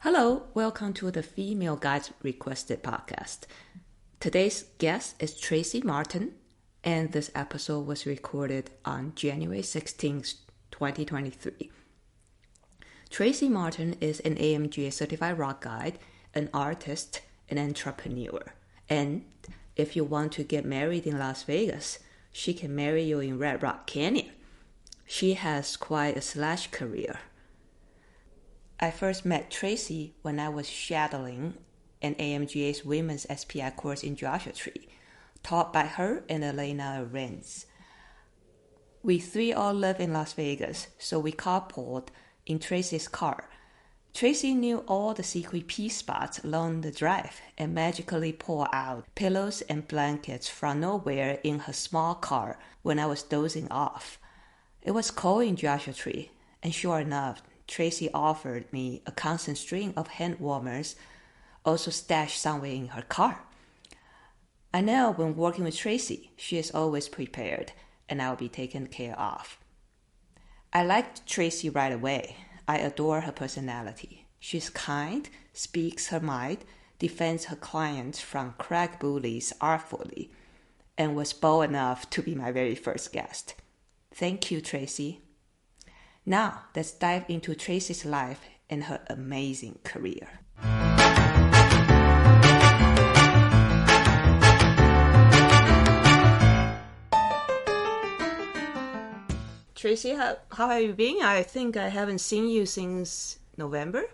Hello, welcome to the Female Guides Requested podcast. Today's guest is Tracy Martin, and this episode was recorded on January 16th, 2023. Tracy Martin is an AMGA certified rock guide, an artist, an entrepreneur. And if you want to get married in Las Vegas, she can marry you in Red Rock Canyon. She has quite a slash career. I first met Tracy when I was shadowing an AMGA's women's SPI course in Joshua Tree, taught by her and Elaina Arenz. We three all live in Las Vegas, so we carpooled in Tracy's car. Tracy knew all the secret pee spots along the drive and magically pulled out pillows and blankets from nowhere in her small car when I was dozing off. It was cold in Joshua Tree, and sure enough, Tracy offered me a constant string of hand warmers, also stashed somewhere in her car. I know when working with Tracy, she is always prepared, and I will be taken care of. I liked Tracy right away. I adore her personality. She's kind, speaks her mind, defends her clients from crag bullies artfully, and was bold enough to be my very first guest. Thank you, Tracy. Now, let's dive into Tracy's life and her amazing career. Tracy, how have you been? I think I haven't seen you since November.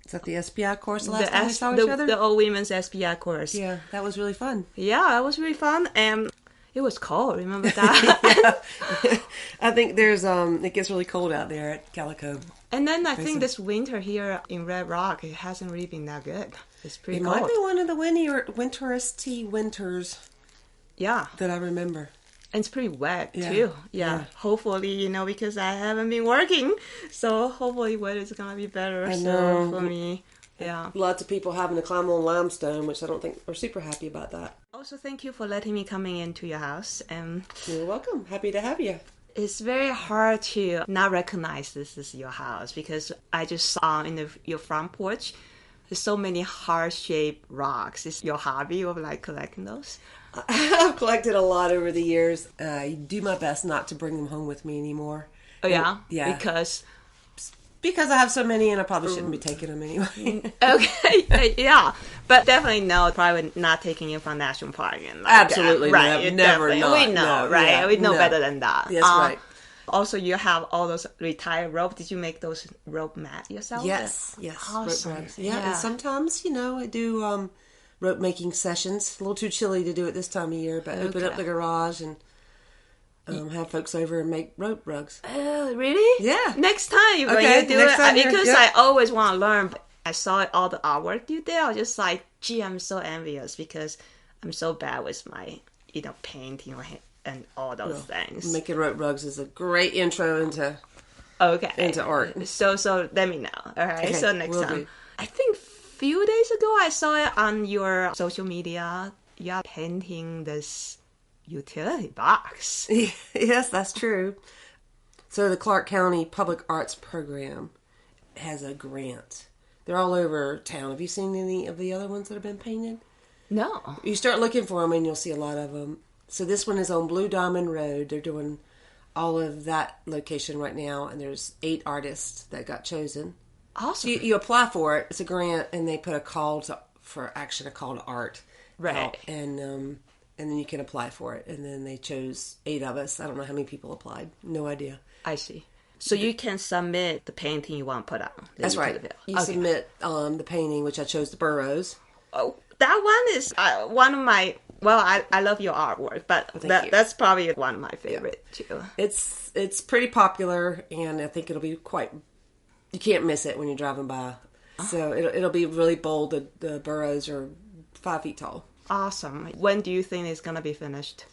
Is that the SPI course the last time we saw each other? The all women's SPI course. Yeah, that was really fun. Yeah, it was really fun. And it was cold, remember that? Yeah. I think there's it gets really cold out there at Calico. And then I think this winter here in Red Rock, it hasn't really been that good. It's pretty cold. It might be one of the winteristy winters. Yeah. That I remember. And it's pretty wet too. Yeah. Hopefully, because I haven't been working. So hopefully weather's going to be better so for me. Yeah. Lots of people having to climb on limestone, which I don't think are super happy about that. Also, thank you for letting me coming into your house. You're welcome. Happy to have you. It's very hard to not recognize this is your house because I just saw in your front porch, there's so many heart-shaped rocks. Is your hobby of collecting those? I've collected a lot over the years. I do my best not to bring them home with me anymore. Oh, yeah? Yeah. Because I have so many and I probably shouldn't be taking them anyway. Okay, yeah. But definitely no, probably not taking you from National Park. And Absolutely, right. Never not. We know, no, right? Yeah, we know better than that. Yes, right. Also, you have all those retired rope. Did you make those rope mat yourself? Yes. Awesome. Rope yeah, and sometimes, I do rope making sessions. A little too chilly to do it this time of year, but open up the garage and have folks over and make rope rugs. Oh, really? Yeah. Next time when you do it, because I always want to learn. I saw all the artwork you did. I was just like, gee, I'm so envious because I'm so bad with my, painting and all those things. Making rope rugs is a great intro into art. So let me know. All right. Okay, So next time, I think a few days ago I saw it on your social media. You're painting this utility box. Yes, that's true. So the Clark County Public Arts Program has a grant. They're all over town. Have you seen any of the other ones that have been painted? No. You start looking for them and you'll see a lot of them. So this one is on Blue Diamond Road. They're doing all of that location right now, and there's 8 artists that got chosen. Awesome. So you apply for it. It's a grant, and they put a call to art. Right. And then you can apply for it. And then they chose 8 of us. I don't know how many people applied. No idea. I see. So you can submit the painting you want to put out. That's right. You submit the painting, which I chose the burrows. Oh, that one is one of my... Well, I love your artwork, but that's probably one of my favorite too. It's pretty popular, and I think it'll be you can't miss it when you're driving by. So it'll be really bold. The burrows are 5 feet tall. Awesome. When do you think it's going to be finished?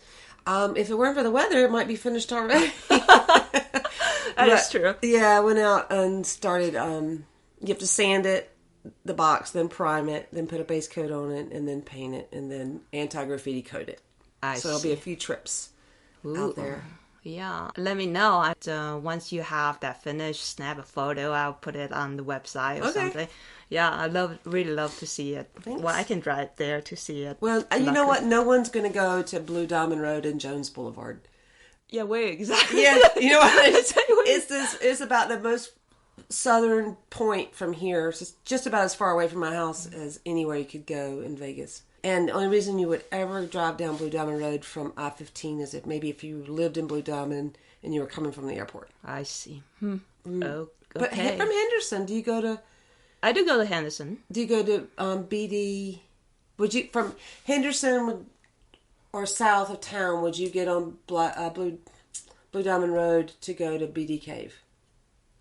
If it weren't for the weather, it might be finished already. That is true. Yeah, I went out and started, you have to sand it, the box, then prime it, then put a base coat on it, and then paint it, and then anti-graffiti coat it. So it'll be a few trips out there. Yeah, let me know. Once you have that finished, snap a photo. I'll put it on the website or something. Yeah, I really love to see it. Thanks. Well, I can drive there to see it. Well, you know what? No one's going to go to Blue Diamond Road and Jones Boulevard. Yeah, where exactly? Yeah, you know what? It's about the most southern point from here. It's just about as far away from my house as anywhere you could go in Vegas. And the only reason you would ever drive down Blue Diamond Road from I-15 is if you lived in Blue Diamond and you were coming from the airport. I see. Oh, okay. But from Henderson, do you go to... I do go to Henderson. Do you go to BD? Would you, from Henderson or south of town, would you get on Blue Diamond Road to go to BD Cave?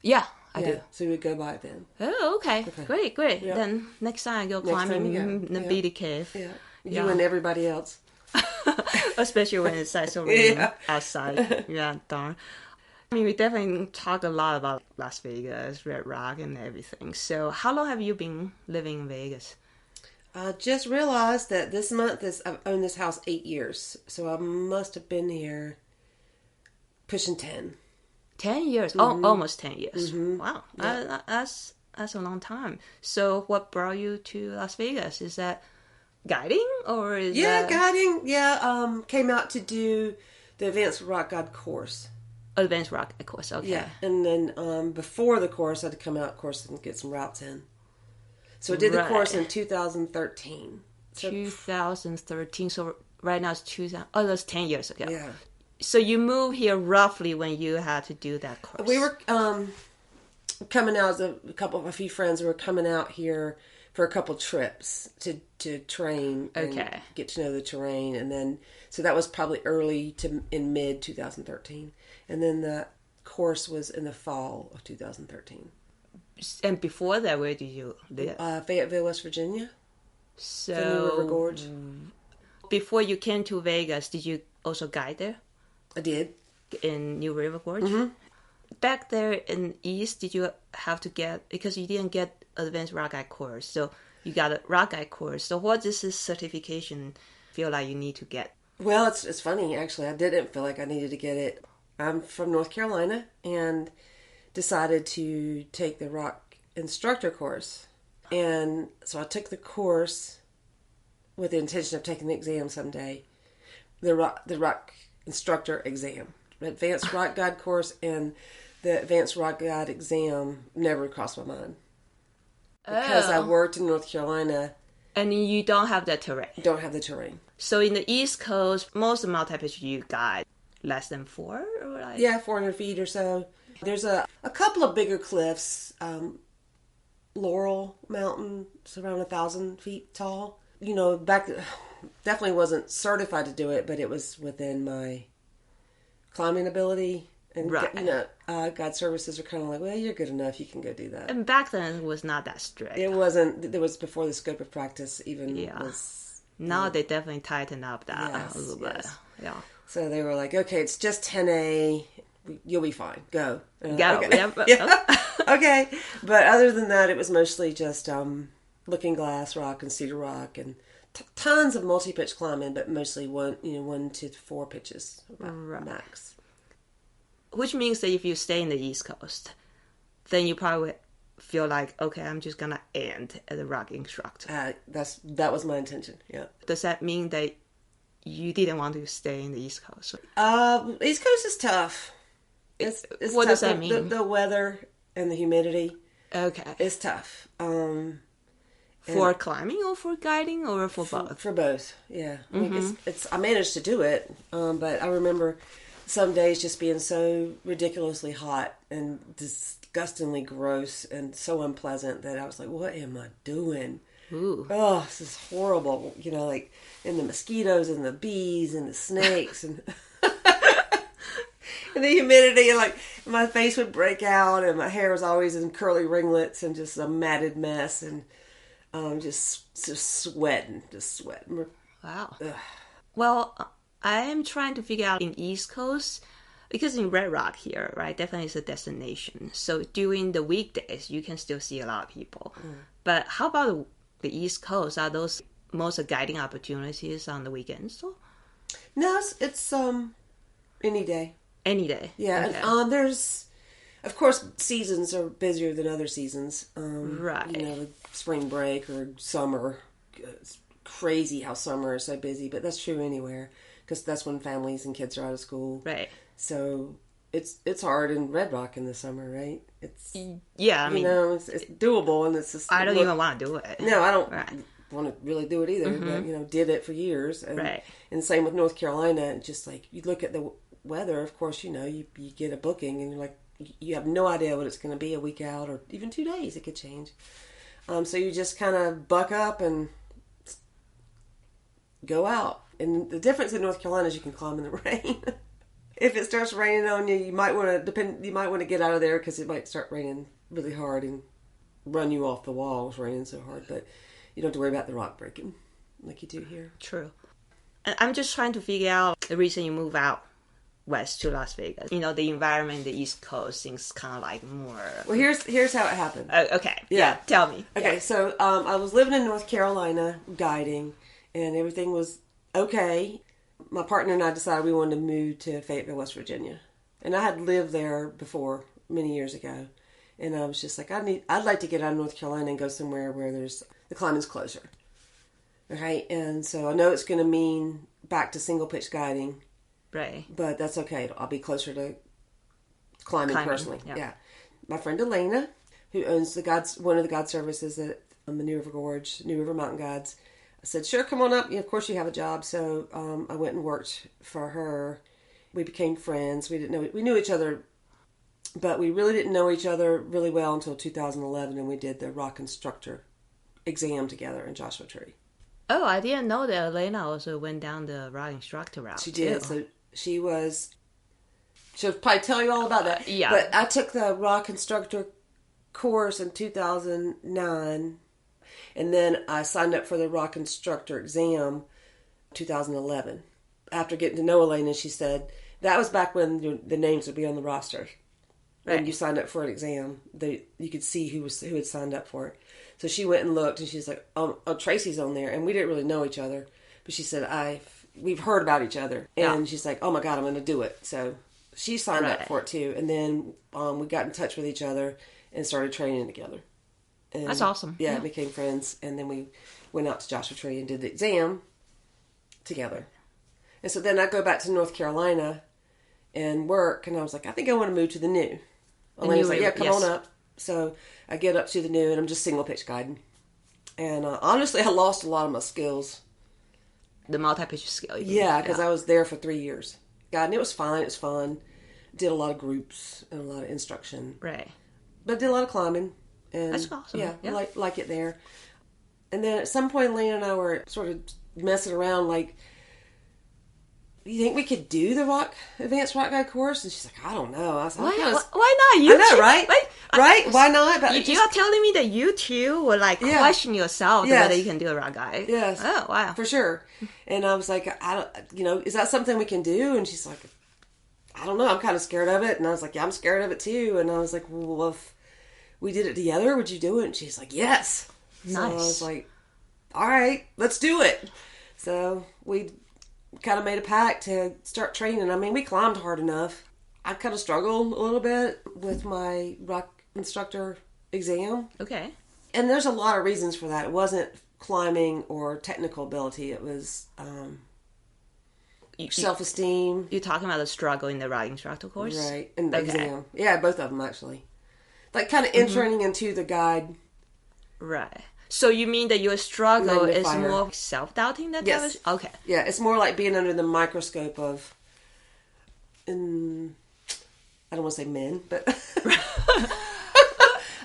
Yeah, I do. So we would go by it then. Oh, okay. Great. Yep. Then next time I go climbing the BD Cave. Yeah. You and everybody else. Especially when it's so raining outside. Yeah, darn. I mean, we definitely talk a lot about Las Vegas, Red Rock, and everything. So how long have you been living in Vegas? I just realized that this month I've owned this house 8 years. So I must have been here pushing 10. 10 years? Mm-hmm. Oh, almost 10 years. Mm-hmm. Wow. Yeah. That's a long time. So what brought you to Las Vegas? Is that guiding or is that... guiding. Yeah, came out to do the Advanced Rock Guide course. Advanced Rock course, okay. Yeah, and then before the course, I had to come out, of course, and get some routes in. So I did the course in 2013. 2013, so right now it's 2000. Oh, that's 10 years ago. Yeah. So you moved here roughly when you had to do that course. We were coming out as a few friends were coming out here for a couple trips to train and get to know the terrain, and then so that was probably in mid 2013, and then the course was in the fall of 2013. And before that, where did you live? Fayetteville, West Virginia. So New River Gorge. Before you came to Vegas, did you also guide there? I did. In New River Gorge? Mm-hmm. Back there in East, did you have to get, because you didn't get Advanced Rock Guide course, so you got a Rock Guide course. So what does this certification feel like you need to get? Well, it's funny, actually. I didn't feel like I needed to get it. I'm from North Carolina and decided to take the rock instructor course. And so I took the course with the intention of taking the exam someday. The rock instructor exam. Advanced Rock Guide course and the Advanced Rock Guide exam never crossed my mind. Because I worked in North Carolina. And you don't have that terrain. Don't have the terrain. So in the East Coast, most of the multi-pitch you guide less than 4? Or like... Yeah, 400 feet or so. There's a couple of bigger cliffs. Laurel Mountain, it's around 1,000 feet tall. You know, definitely wasn't certified to do it, but it was within my climbing ability. And, guide services are kind of like, well, you're good enough. You can go do that. And back then, it was not that strict. It wasn't. It was before the scope of practice even was. Now they definitely tighten up that a little bit. Yeah. So they were like, okay, it's just 10A. You'll be fine. Go. Go. Okay. Yeah. Okay. But other than that, it was mostly just Looking Glass Rock and Cedar Rock and tons of multi-pitch climbing, but mostly 1 to 4 pitches max. Which means that if you stay in the East Coast, then you probably feel like, okay, I'm just gonna end as a rock instructor. That was my intention. Yeah. Does that mean that you didn't want to stay in the East Coast? East Coast is tough. It's what tough. Does that mean? The weather and the humidity. Okay. It's tough. For climbing or for guiding or for both? For both. Yeah. I mean, I managed to do it, but I remember some days just being so ridiculously hot and disgustingly gross and so unpleasant that I was like, what am I doing? Ooh. Oh, this is horrible. You know, like, and the mosquitoes and the bees and the snakes and and the humidity, and like my face would break out and my hair was always in curly ringlets and just a matted mess and just sweating. Wow. Ugh. Well, I am trying to figure out in East Coast, because in Red Rock here, right, definitely is a destination. So during the weekdays, you can still see a lot of people. But how about the East Coast? Are those most guiding opportunities on the weekends? So? No, it's any day. Any day. Yeah. Okay. And, there's Of course, seasons are busier than other seasons. Right. Like spring break or summer. It's crazy how summer is so busy, but that's true anywhere because that's when families and kids are out of school. Right. So it's hard in Red Rock in the summer, right? It's I mean, it's doable, and it's just I don't even want to do it. No, I don't want to really do it either. But did it for years, and same with North Carolina. Just like you look at the weather, of course, you get a booking, and you're like, you have no idea what it's going to be a week out or even 2 days. It could change. So you just kind of buck up and go out. And the difference in North Carolina is you can climb in the rain. If it starts raining on you, you might want to get out of there because it might start raining really hard and run you off the wall. It's raining so hard, but you don't have to worry about the rock breaking like you do here. True. I'm just trying to figure out the reason you move out west to Las Vegas. The environment in the East Coast seems kind of like more... Well, here's how it happened. Okay. Yeah. Tell me. Okay, so I was living in North Carolina guiding, and everything was okay. My partner and I decided we wanted to move to Fayetteville, West Virginia. And I had lived there before, many years ago. And I was just like, I'd like to get out of North Carolina and go somewhere where the climbing's closer. Okay, and so I know it's going to mean back to single pitch guiding. Right. But that's okay. I'll be closer to climbing personally. Yeah. My friend Elaina, who owns one of the guide services at the New River Gorge, New River Mountain Guides, I said, sure, come on up. Of course you have a job. So I went and worked for her. We became friends. We knew each other, but we really didn't know each other really well until 2011, and we did the rock instructor exam together in Joshua Tree. Oh, I didn't know that Elaina also went down the rock instructor route. She did. So she'll probably tell you all about that. Yeah. But I took the rock instructor course in 2009, and then I signed up for the rock instructor exam 2011. After getting to know Elaina, she said, that was back when the names would be on the roster. Right. When you signed up for an exam, you could see who had signed up for it. So she went and looked, and she's like, oh, Tracy's on there. And we didn't really know each other. But she said, we've heard about each other. And she's like, oh my God, I'm going to do it. So she signed up for it too. And then we got in touch with each other and started training together. And, that's awesome. Yeah, became friends. And then we went out to Joshua Tree and did the exam together. And so then I go back to North Carolina and work. And I was like, I think I want to move to the new. Elena's like, yeah, come on up. So I get up to the new, and I'm just single pitch guiding. And honestly, I lost a lot of my skills. The multi-pitch skill. Yeah, because I was there for 3 years. God, and it was fine. It was fun. Did a lot of groups and a lot of instruction. Right. But did a lot of climbing. And that's awesome. Yeah, I like it there. And then at some point, Elaina and I were sort of messing around, like, do you think we could do the advanced rock guide course? And she's like, I don't know. I was like, why not? You I know, right? Right? Why not? But you are telling me that you too would question yourself whether you can do a rock guide. Yes. Oh, wow. For sure. And I was like, is that something we can do? And she's like, I don't know. I'm kind of scared of it. And I was like, yeah, I'm scared of it too. And I was like, well, if we did it together, would you do it? And she's like, yes. Nice. So I was like, all right, let's do it. So we kind of made a pact to start training. I mean, we climbed hard enough. I kind of struggled a little bit with my rock instructor exam. Okay. And there's a lot of reasons for that. It wasn't climbing or technical ability. It was self-esteem. You're talking about the struggle in the rock instructor course? Right. And the exam. Yeah, both of them actually. Like kind of entering into the guide. Right. So you mean that your struggle is more self-doubting than that? Yes. Okay. Yeah, it's more like being under the microscope of, I don't want to say men, but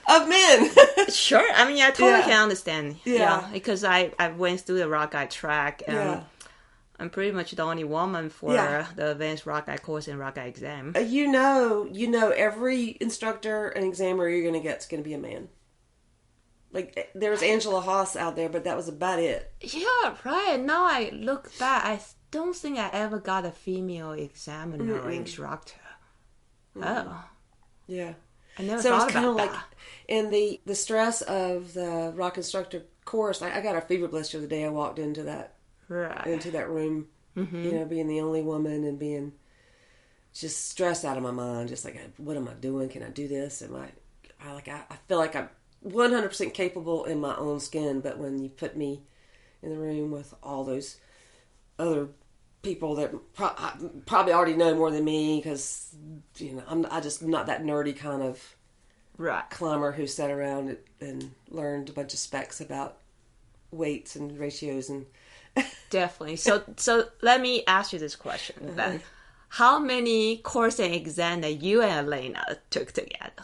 of men. Sure. I mean, I totally can understand. Yeah. Because I went through the rock guide track, and I'm pretty much the only woman for the advanced rock guide course and rock guide exam. You know, every instructor and examiner you're going to get is going to be a man. Like, there was Angela Haas out there, but that was about it. Yeah, right. Now I look back, I don't think I ever got a female examiner or instructor. Oh. Yeah. I never thought about that. Like, and the stress of the rock instructor course, I got a fever blister the day I walked into that room. Mm-hmm. Being the only woman and being just stressed out of my mind. Just like, what am I doing? Can I do this? I feel like I'm 100% capable in my own skin, but when you put me in the room with all those other people that probably already know more than me, because I'm just not that nerdy kind of climber who sat around and learned a bunch of specs about weights and ratios and definitely. So let me ask you this question then. How many course and exam that you and Elaina took together?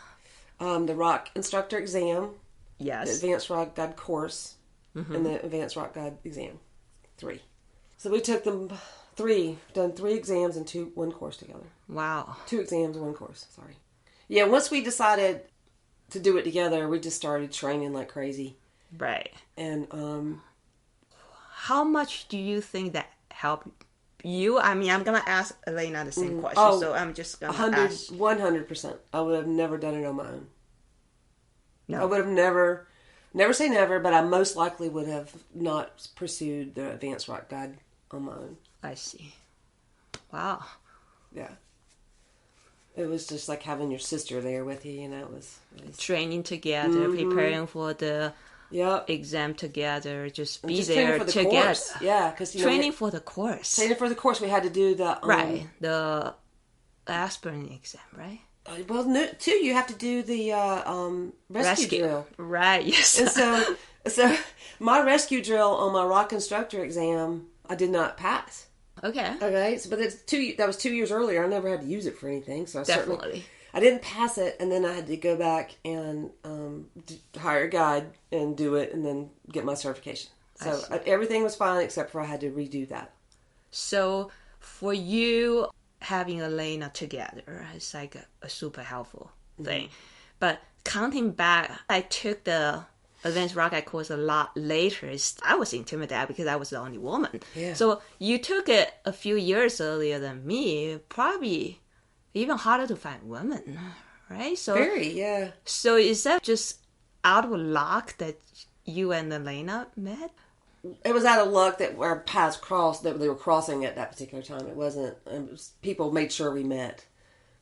The rock instructor exam, yes, the advanced rock guide course, and the advanced rock guide exam. 3. So we took them 3, done 3 exams and 1 course together. Wow. 2 exams and 1 course, sorry. Yeah, once we decided to do it together, we just started training like crazy. Right. And how much do you think that helped you? I mean, I'm going to ask Elaina the same question, so I'm just going to ask. 100%. I would have never done it on my own. No. I would have never say never, but I most likely would have not pursued the advanced rock guide on my own. I see. Wow. Yeah. It was just like having your sister there with you, It was training together, preparing for the exam together, just be there together. Course. Yeah, because training for the course. Training for the course, we had to do the the aspirin exam, right? Well, no, too, you have to do the rescue drill, right? Yes. And so my rescue drill on my rock instructor exam, I did not pass. Okay. So, but that was 2 years earlier. I never had to use it for anything. So I didn't pass it, and then I had to go back and hire a guide and do it, and then get my certification. So everything was fine except for I had to redo that. So for you, having Elaina together is like a super helpful thing. But counting back, I took the advanced rock guide course a lot later. I was intimidated because I was the only woman. Yeah. So you took it a few years earlier than me. Probably even harder to find women, right? So very, yeah. So is that just out of luck that you and Elaina met? It was out of luck that our paths crossed, that they were crossing at that particular time. It wasn't, people made sure we met.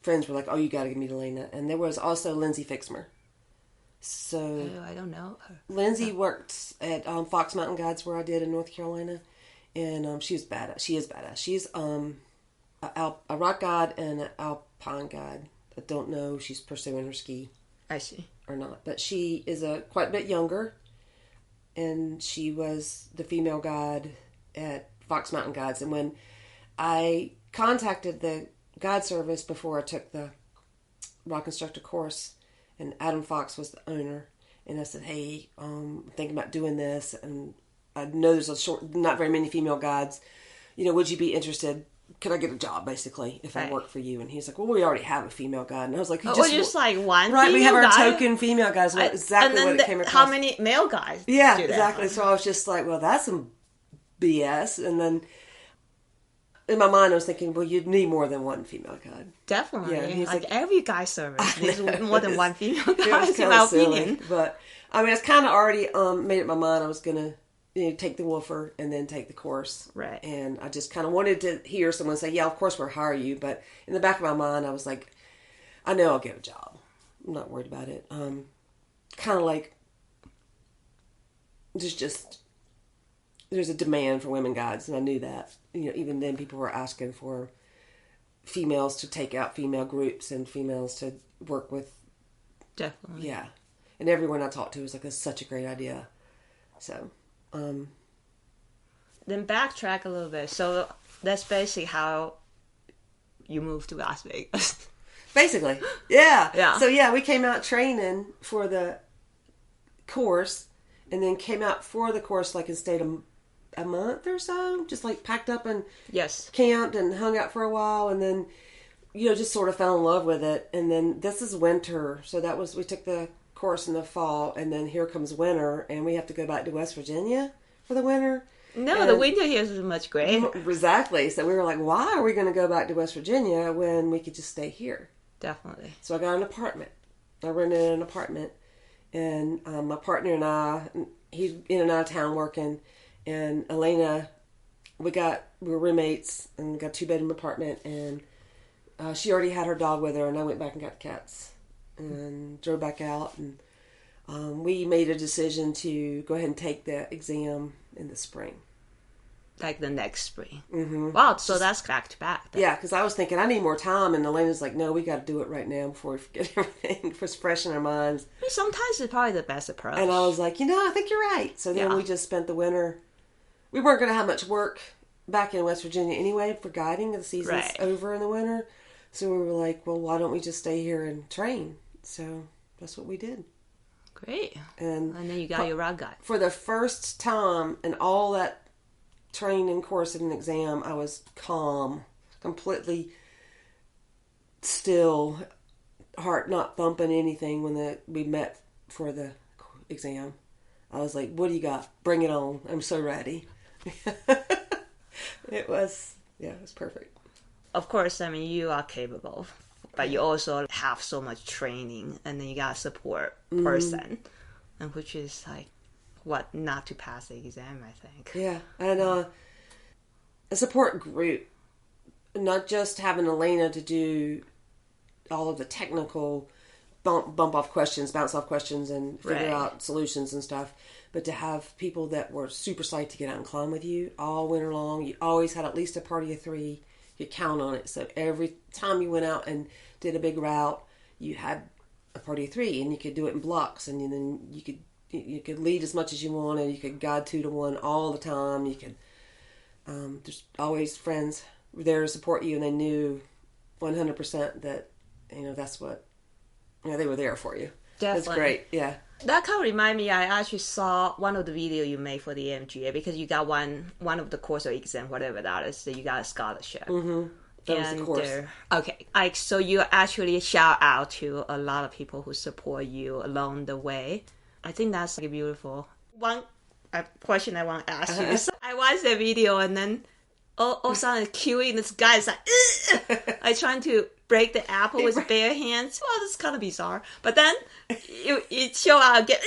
Friends were like, oh, you got to meet Elaina. And there was also Lindsay Fixmer. So I don't know her. Lindsay worked at Fox Mountain Guides, where I did in North Carolina. And she's badass. She is badass. She's a rock guide and an alpine guide. I don't know if she's pursuing her ski. I see. Or not. But she is quite a bit younger. And she was the female guide at Fox Mountain Guides. And when I contacted the guide service before I took the rock instructor course, and Adam Fox was the owner, and I said, hey, I'm thinking about doing this, and I know there's not very many female guides. Would you be interested? Could I get a job, basically, if I work for you? And he's like, well, we already have a female guide. And I was like, just like one right, female we have our guide? Token female guides. Exactly what it came across. How many male guys? Yeah, exactly. So I was just like, well, that's some BS. And then in my mind, I was thinking, well, you'd need more than one female guide. Definitely. Yeah, he's like every guy service needs more than one female guide, in my opinion. But, I mean, it's kind of already made up my mind I was going to take the woofer and then take the course. Right. And I just kind of wanted to hear someone say, yeah, of course we'll hire you. But in the back of my mind, I was like, I know I'll get a job. I'm not worried about it. Kind of like, there's a demand for women guides, and I knew that. Even then people were asking for females to take out female groups and females to work with. Definitely. Yeah. And everyone I talked to was like, that's such a great idea. So... Then backtrack a little bit. So that's basically how you moved to Las Vegas. Basically, yeah. Yeah. So we came out training for the course, and then came out for the course like and stayed a month or so, just like packed up and camped and hung out for a while, and then just sort of fell in love with it. And then this is winter, so we took the course in the fall, and then here comes winter, and we have to go back to West Virginia for the winter. No, the winter here is much greater. Exactly. So we were like, why are we going to go back to West Virginia when we could just stay here? Definitely. So I got an apartment. I rented an apartment, and my partner and I, he's in and out of town working, and Elaina, we were roommates, and got a 2-bedroom apartment, and she already had her dog with her, and I went back and got the cats and drove back out. And we made a decision to go ahead and take the exam in the spring. Like the next spring. Mm-hmm. Wow, so that's back to back. Then. Yeah, because I was thinking I need more time, and Elena's like, no, we got to do it right now before we forget everything, before it's fresh in our minds. I mean, sometimes it's probably the best approach. And I was like, I think you're right. So then we just spent the winter. We weren't going to have much work back in West Virginia anyway for guiding. The season's over in the winter. So we were like, well, why don't we just stay here and train? So that's what we did. Great. And then you got your rock guide. For the first time in all that training course and exam, I was calm, completely still, heart not thumping anything when we met for the exam. I was like, what do you got? Bring it on. I'm so ready. It was perfect. Of course, I mean, you are capable, but you also have so much training, and then you got a support person, and which is like, not to pass the exam, I think. Yeah, and a support group, not just having Elaina to do all of the technical bump off questions, bounce off questions, and figure out solutions and stuff, but to have people that were super psyched to get out and climb with you all winter long. You always had at least a party of 3. You could count on it. So every time you went out and did a big route, you had a party of 3, and you could do it in blocks, and then you could lead as much as you wanted. You could guide 2 to 1 all the time. You could there's always friends there to support you, and they knew 100% that that's what they were there for you. Definitely. That's great. Yeah. That kind of remind me, I actually saw one of the video you made for the AMGA, because you got one of the course or exam, whatever that is, so you got a scholarship. Mm-hmm. That was the course. Okay. So you actually shout out to a lot of people who support you along the way. I think that's like beautiful. One question I want to ask you is, I watched the video, and then all of a sudden queuing, this guy is like, I trying to break the apple with bare hands. Well, this is kind of bizarre. But then it show out again.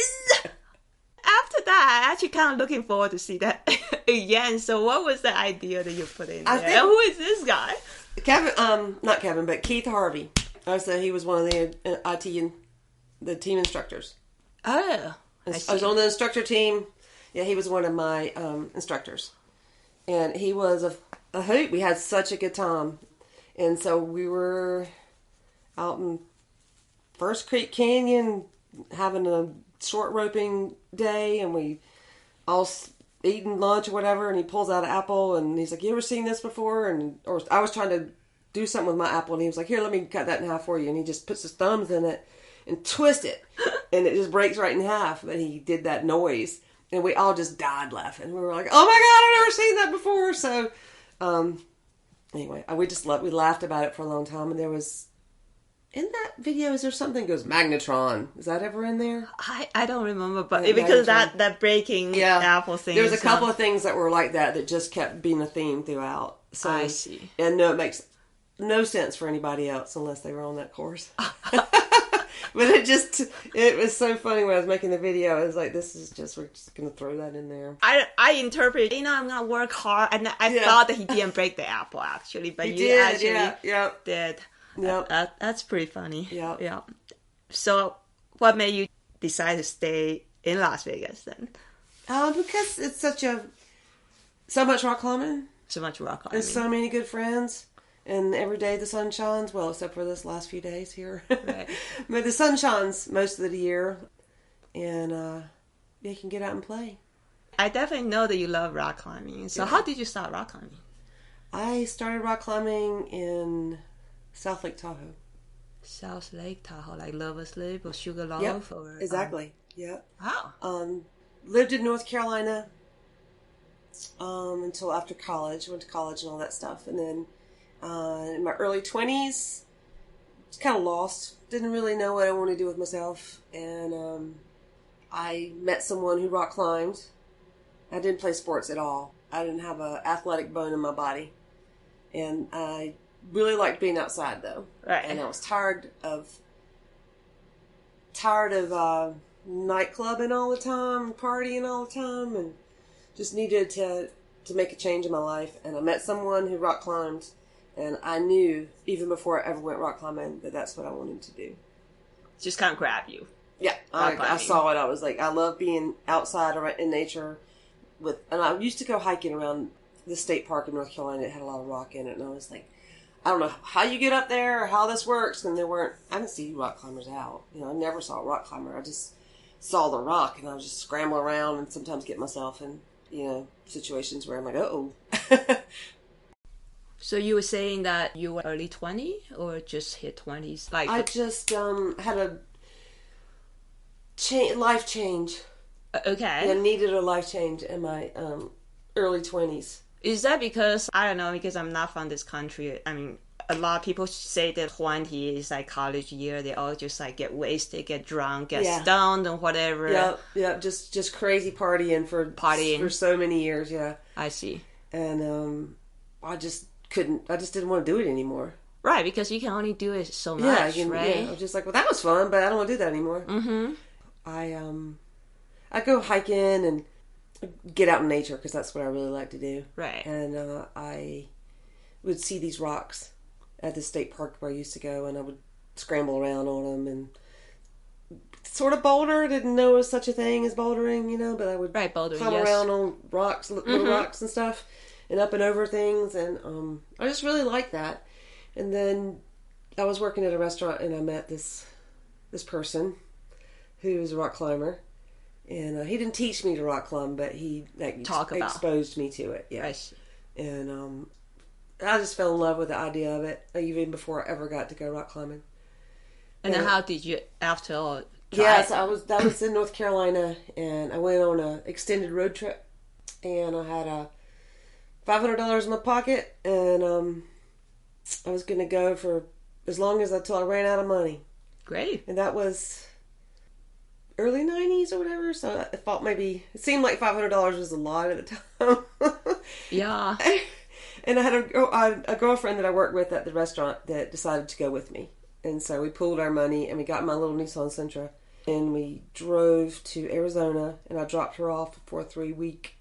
After that, I actually kind of looking forward to see that again. So what was the idea that you put in there? Who is this guy? Kevin, not Kevin, but Keith Harvey. I said he was one of the IT and the team instructors. Oh, I was on the instructor team. Yeah, he was one of my instructors. And he was a hoot. We had such a good time. And so we were out in First Creek Canyon having a short roping day, and we all eating lunch or whatever, and he pulls out an apple, and he's like, you ever seen this before? Or I was trying to do something with my apple, and he was like, here, let me cut that in half for you. And he just puts his thumbs in it and twists it, and it just breaks right in half. But he did that noise, and we all just died laughing. We were like, oh my God, I've never seen that before. So, anyway, we laughed about it for a long time, and there was, in that video, is there something that goes, Magnetron? Is that ever in there? I don't remember, but because that breaking apple thing. There was a couple of things that were like that just kept being a theme throughout. So, I see. And no, it makes no sense for anybody else unless they were on that course. But it was so funny when I was making the video. I was like, we're just going to throw that in there. I interpret, I'm going to work hard. And I thought that he didn't break the apple, actually. But you actually did. Yep. That's pretty funny. Yep. Yeah. So what made you decide to stay in Las Vegas then? Because it's so much rock climbing. So much rock climbing. There's so many good friends. And every day the sun shines. Well, except for this last few days here. Right. But the sun shines most of the year. And you can get out and play. I definitely know that you love rock climbing. So how did you start rock climbing? I started rock climbing in South Lake Tahoe. South Lake Tahoe, like Lover's Lip or Sugarloaf? Yep, or, exactly. Yeah. Wow. Lived in North Carolina until after college. Went to college and all that stuff. And then in my early 20s, was kind of lost. Didn't really know what I wanted to do with myself. And I met someone who rock climbed. I didn't play sports at all. I didn't have an athletic bone in my body. And I really liked being outside, though. Right. And I was tired of nightclubbing all the time, partying all the time, and just needed to make a change in my life. And I met someone who rock climbed, And I knew, even before I ever went rock climbing, that that's what I wanted to do. Just kind of grab you. Yeah, I saw it. I was like, I love being outside or in nature. And I used to go hiking around the state park in North Carolina. It had a lot of rock in it. And I was like, I don't know how you get up there or how this works. And I didn't see rock climbers out. I never saw a rock climber. I just saw the rock, and I was just scrambling around and sometimes get myself in, situations where I'm like, uh-oh. So you were saying that you were early 20 or just hit 20s? I just had a life change. Okay. I needed a life change in my early 20s. Is that because, I don't know, because I'm not from this country? I mean, a lot of people say that 20 is like college year. They all just like get wasted, get drunk, get stoned and whatever. Yeah, just crazy partying for so many years, yeah. I see. And I just didn't want to do it anymore. Right, because you can only do it so much, right? Yeah, I was just like, well, that was fun, but I don't want to do that anymore. Mm-hmm. I go hiking and get out in nature because that's what I really like to do. Right. And I would see these rocks at the state park where I used to go, and I would scramble around on them and sort of boulder. Didn't know there was such a thing as bouldering, but I would climb around on rocks, little rocks and stuff, and up and over things, and I just really liked that. And then I was working at a restaurant, and I met this person who was a rock climber. And he didn't teach me to rock climb, but he exposed me to it. Yeah. Right. And I just fell in love with the idea of it, even before I ever got to go rock climbing. And then how did you, after all, try? Yes, that was in North Carolina, and I went on an extended road trip, and I had $500 in my pocket, and I was going to go for as long as until I ran out of money. Great. And that was early 90s or whatever, so I thought maybe it seemed like $500 was a lot at the time. Yeah. And I had a girlfriend that I worked with at the restaurant that decided to go with me, and so we pooled our money and we got my little Nissan Sentra, and we drove to Arizona, and I dropped her off for a 3-week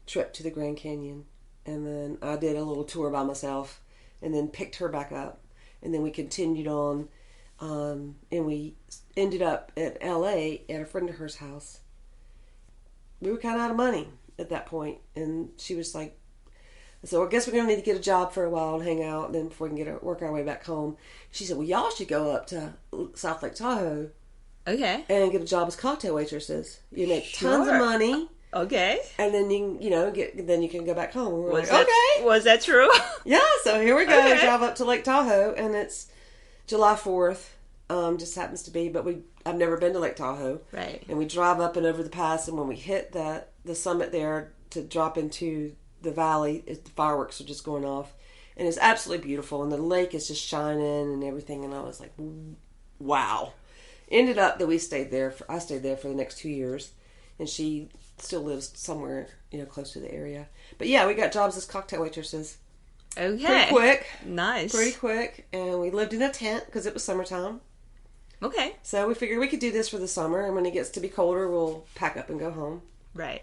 trip to the Grand Canyon, and then I did a little tour by myself, and then picked her back up, and then we continued on. And we ended up at L.A. at a friend of hers' house. We were kind of out of money at that point, and she was like, so I guess we're going to need to get a job for a while and hang out, and then before we can work our way back home. She said, well, y'all should go up to South Lake Tahoe. Okay. And get a job as cocktail waitresses. You make tons of money. Okay. And then you then you can go back home. Was that true? Yeah, so here we go. Okay. Drive up to Lake Tahoe, and it's July 4th, just happens to be, but I've never been to Lake Tahoe. Right. And we drive up and over the pass, and when we hit the summit there to drop into the valley, the fireworks are just going off. And it's absolutely beautiful, and the lake is just shining and everything, and I was like, wow. Ended up that I stayed there for the next 2 years, and she still lives somewhere, close to the area. But yeah, we got jobs as cocktail waitresses. Okay. Pretty quick. Nice. Pretty quick. And we lived in a tent because it was summertime. Okay. So we figured we could do this for the summer, and when it gets to be colder, we'll pack up and go home. Right.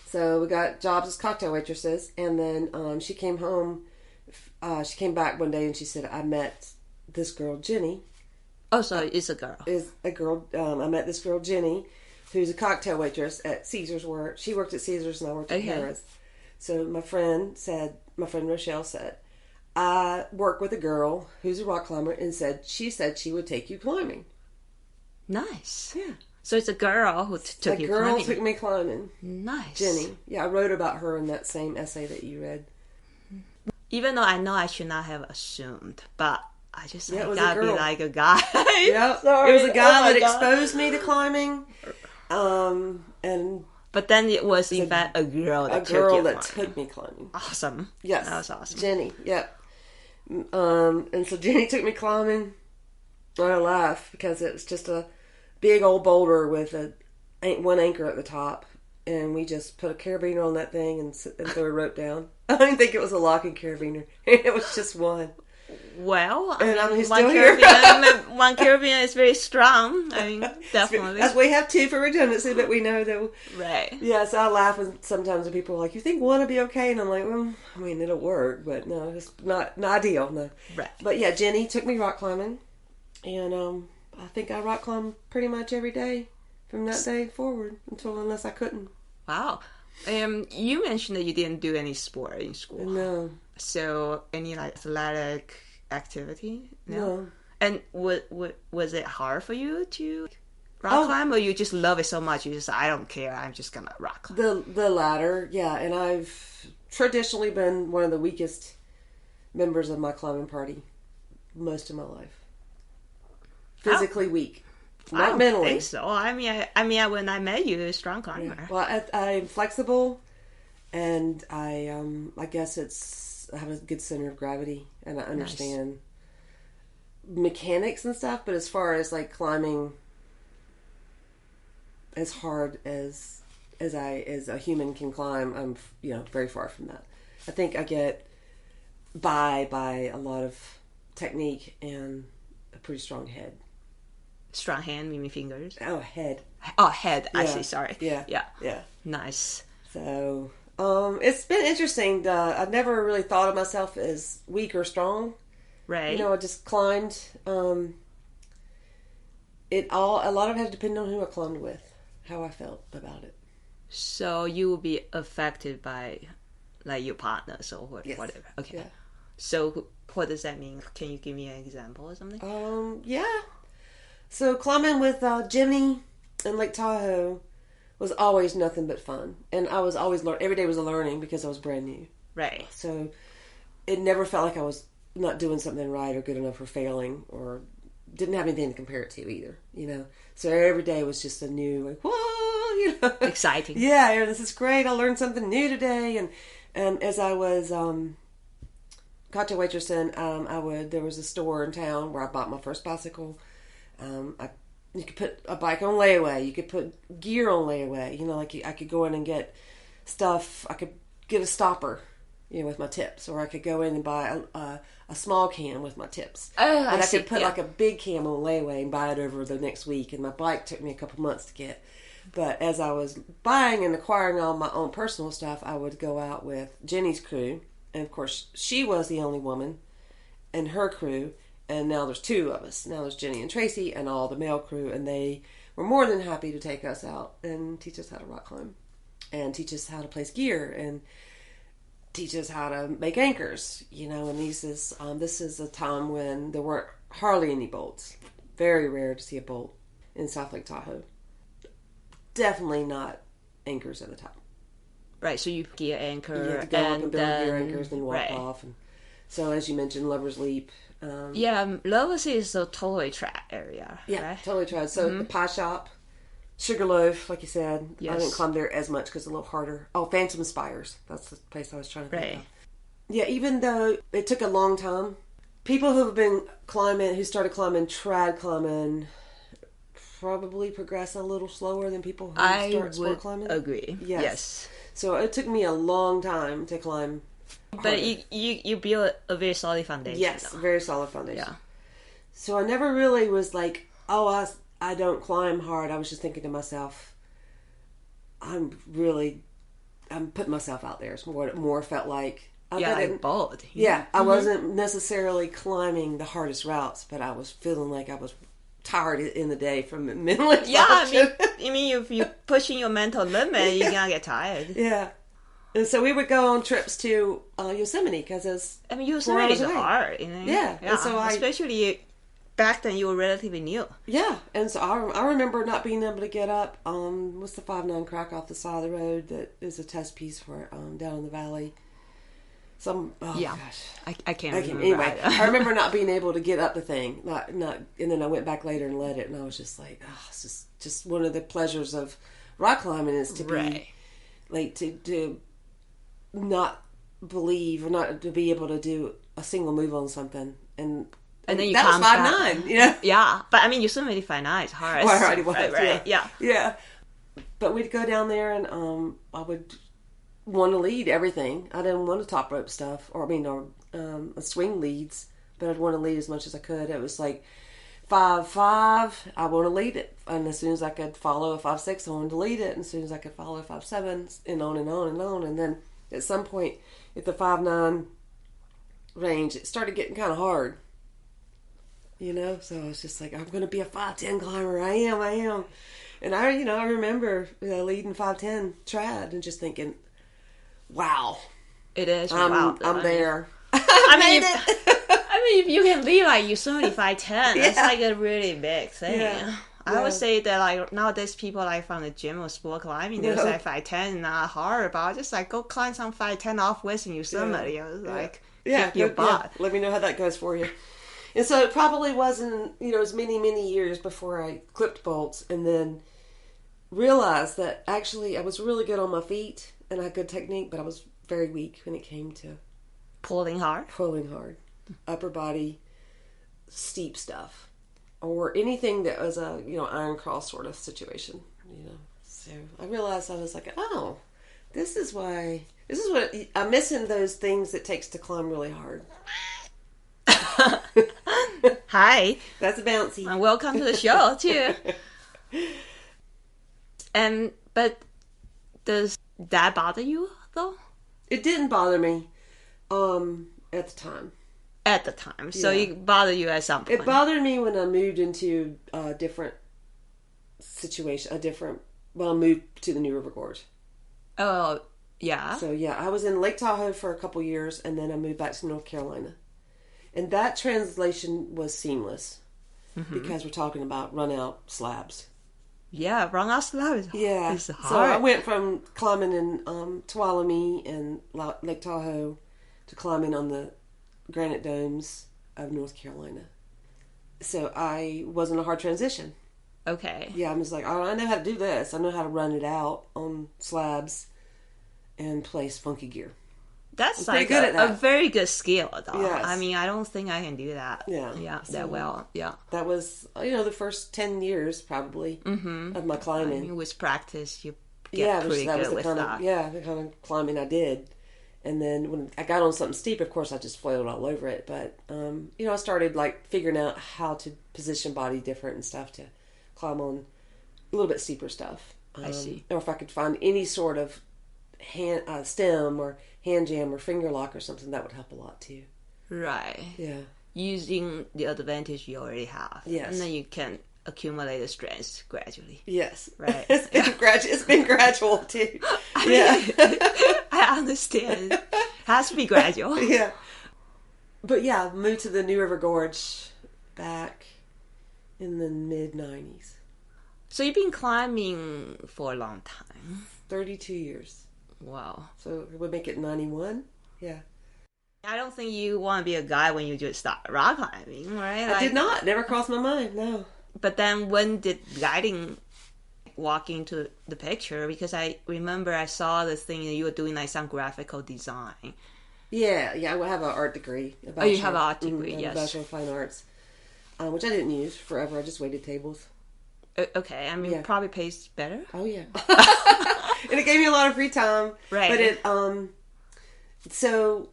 So we got jobs as cocktail waitresses, and then she came home. She came back one day, and she said, I met this girl, Jenny. Oh, so it's a girl. Is a girl. I met this girl, Jenny, who's a cocktail waitress at Caesars. She worked at Caesars, and I worked at Harrah's. So my friend Rochelle said, I work with a girl who's a rock climber, and she said she would take you climbing. Nice. Yeah. So it's a girl who took you climbing. A girl took me climbing. Nice. Jenny. Yeah, I wrote about her in that same essay that you read. Even though I know I should not have assumed, but I just gotta be like a guy. Yeah. It was a guy that exposed me to climbing. But then it was in fact a girl that took me climbing. Awesome. Yes. That was awesome. Jenny, yep. And so Jenny took me climbing. I laugh because it was just a big old boulder with one anchor at the top. And we just put a carabiner on that thing and threw a rope down. I didn't think it was a locking carabiner. It was just one. Well, and I mean, he's one still here. One Caribbean is very strong. I mean, definitely. We have two for redundancy, but we know that. Right. Yeah, so I laugh when sometimes people are like, "You think one will be okay?" And I'm like, "Well, I mean, it'll work, but no, it's not ideal, no." Right. But yeah, Jenny took me rock climbing, and I think I rock climbed pretty much every day from that day forward unless I couldn't. Wow. You mentioned that you didn't do any sport in school. No. So any like athletic activity? No. And was it hard for you to rock climb, or you just love it so much you just, I don't care, I'm just gonna rock climb? The latter, yeah. And I've traditionally been one of the weakest members of my climbing party most of my life. Physically weak, not mentally. I think so. I mean, when I met you, you're a strong climber. Yeah. Well, I'm flexible, and I guess I have a good center of gravity, and I understand mechanics and stuff. But as far as like climbing as hard as a human can climb, I'm very far from that. I think I get by a lot of technique and a pretty strong head. Strong hand, meaning fingers? Oh, head. Oh, head. Yeah. I see. Sorry. Yeah. Yeah. Nice. So, it's been interesting. I never really thought of myself as weak or strong. Right. I just climbed. A lot of it had to depend on who I climbed with, how I felt about it. So you will be affected by, like, your partners or whatever. Okay. Yeah. So what does that mean? Can you give me an example or something? Yeah. So climbing with Jimmy in Lake Tahoe was always nothing but fun. And I was always every day was a learning because I was brand new. Right. So it never felt like I was not doing something right or good enough or failing or didn't have anything to compare it to either, So every day was just a new, like, whoa, Exciting. Yeah, this is great. I learned something new today. And as I was got to waitressing, there was a store in town where I bought my first bicycle. You could put a bike on layaway. You could put gear on layaway. I could go in and get stuff. I could get a stopper, with my tips, or I could go in and buy a small can with my tips. Oh, and I could put like a big can on layaway and buy it over the next week. And my bike took me a couple months to get. But as I was buying and acquiring all my own personal stuff, I would go out with Jenny's crew, and of course she was the only woman in her crew. And now there's two of us. Now there's Jenny and Tracy and all the male crew. And they were more than happy to take us out and teach us how to rock climb. And teach us how to place gear. And teach us how to make anchors. And this is a time when there weren't hardly any bolts. Very rare to see a bolt in South Lake Tahoe. Definitely not anchors at the top. Right, so you gear anchor. You have to go up and build gear anchors and walk off. And so as you mentioned, Lover's Leap. Lover's is a totally track area. Yeah, right? totally tried. So the pie shop, Sugarloaf, like you said. Yes. I didn't climb there as much because it's a little harder. Oh, Phantom Spires. That's the place I was trying to think of. Yeah, even though it took a long time, people who started climbing trad climbing probably progress a little slower than people who start sport climbing. I would agree. Yes. So it took me a long time to climb. But you built a very solid foundation. Yes, though. very solid foundation. Yeah. So I never really was like, oh, I don't climb hard. I was just thinking to myself, I'm putting myself out there. It's what it more felt like. Like bold. Yeah, I wasn't necessarily climbing the hardest routes, but I was feeling like I was tired in the day from mental exhaustion. Yeah, I mean, if you're pushing your mental limit, you're gonna get tired. Yeah. And so we would go on trips to Yosemite because Yosemite is hard. Yeah. And so especially back then, you were relatively new. Yeah. And so I remember not being able to get up. What's the 5'9" crack off the side of the road that is a test piece for it down in the valley? Gosh. I can't remember. Anyway, I remember not being able to get up the thing. And then I went back later and led it, and I was just like, it's just one of the pleasures of rock climbing is to be like to not believe or not to be able to do a single move on something, and then you that was 5'9", yeah. But I mean, Yosemite 5'9" is hard. Well, it was, right. Yeah. But we'd go down there, and I would want to lead everything. I didn't want to top rope stuff, or swing leads. but I'd want to lead as much as I could. It was like 5-5, I want to lead it. And as soon as I could follow a 5-6, I wanted to lead it. And as soon as I could follow a 5-7, and on and on and on. And then at some point, at the 5-9 range, it started getting kind of hard. You know? So I was just like, I'm going to be a 5-10 climber. I am. And I remember leading 5-10 trad and just thinking, wow. It is. I'm there. I mean, if you can lead like you certainly 5'10", that's like a really big thing. Yeah. I would say that like nowadays people like from the gym or sport climbing, they say 5'10" not hard, but I'll just like go climb some 5'10" off with and you somebody. I was like, kick your butt. Yeah. Let me know how that goes for you. And so it probably wasn't, it was many, many years before I clipped bolts and then realized that actually I was really good on my feet and I had good technique, but I was very weak when it came to pulling hard. Upper body, steep stuff, or anything that was a iron cross sort of situation. So I realized I was like, oh, this is what I'm missing. Those things it takes to climb really hard. Hi, that's bouncy, and welcome to the show too. But does that bother you though? It didn't bother me at the time. So it bothered you at some point. It bothered me when I moved into a different situation, I moved to the New River Gorge. Oh, yeah. So I was in Lake Tahoe for a couple years and then I moved back to North Carolina. And that translation was seamless because we're talking about run out slabs. Yeah, run out slabs. Yeah. It's hard. So I went from climbing in Tuolumne and Lake Tahoe to climbing on the granite domes of North Carolina. So I was in a hard transition. Okay. Yeah, I was like, oh, I know how to do this. I know how to run it out on slabs and place funky gear. That's like a very good skill, though. Yes. I mean, I don't think I can do that. Yeah. That well. Yeah. That was, the first 10 years probably of my climbing. I mean, with practice, you get pretty good with that. The kind of climbing I did. And then when I got on something steep, of course, I just flailed all over it. But, I started like figuring out how to position body different and stuff to climb on a little bit steeper stuff. I see. Or if I could find any sort of stem or hand jam or finger lock or something, that would help a lot too. Right. Yeah. Using the advantage you already have. Yes. And then you can accumulate the strength gradually. Yes. Right. It's been gradual too. I understand. It has to be gradual. Yeah. But moved to the New River Gorge back in the mid-90s. So you've been climbing for a long time. 32 years. Wow. So it would make it 91? Yeah. I don't think you want to be a guy when you just start rock climbing, right? I did not. Never crossed my mind, no. But then when did guiding walk into the picture? Because I remember I saw this thing that you were doing like some graphical design. Yeah, I have an art degree. You have an art degree, yes. A Bachelor of Fine Arts, which I didn't use forever. I just waited tables. Okay, I mean, probably pays better. Oh, yeah. And it gave me a lot of free time. Right. But so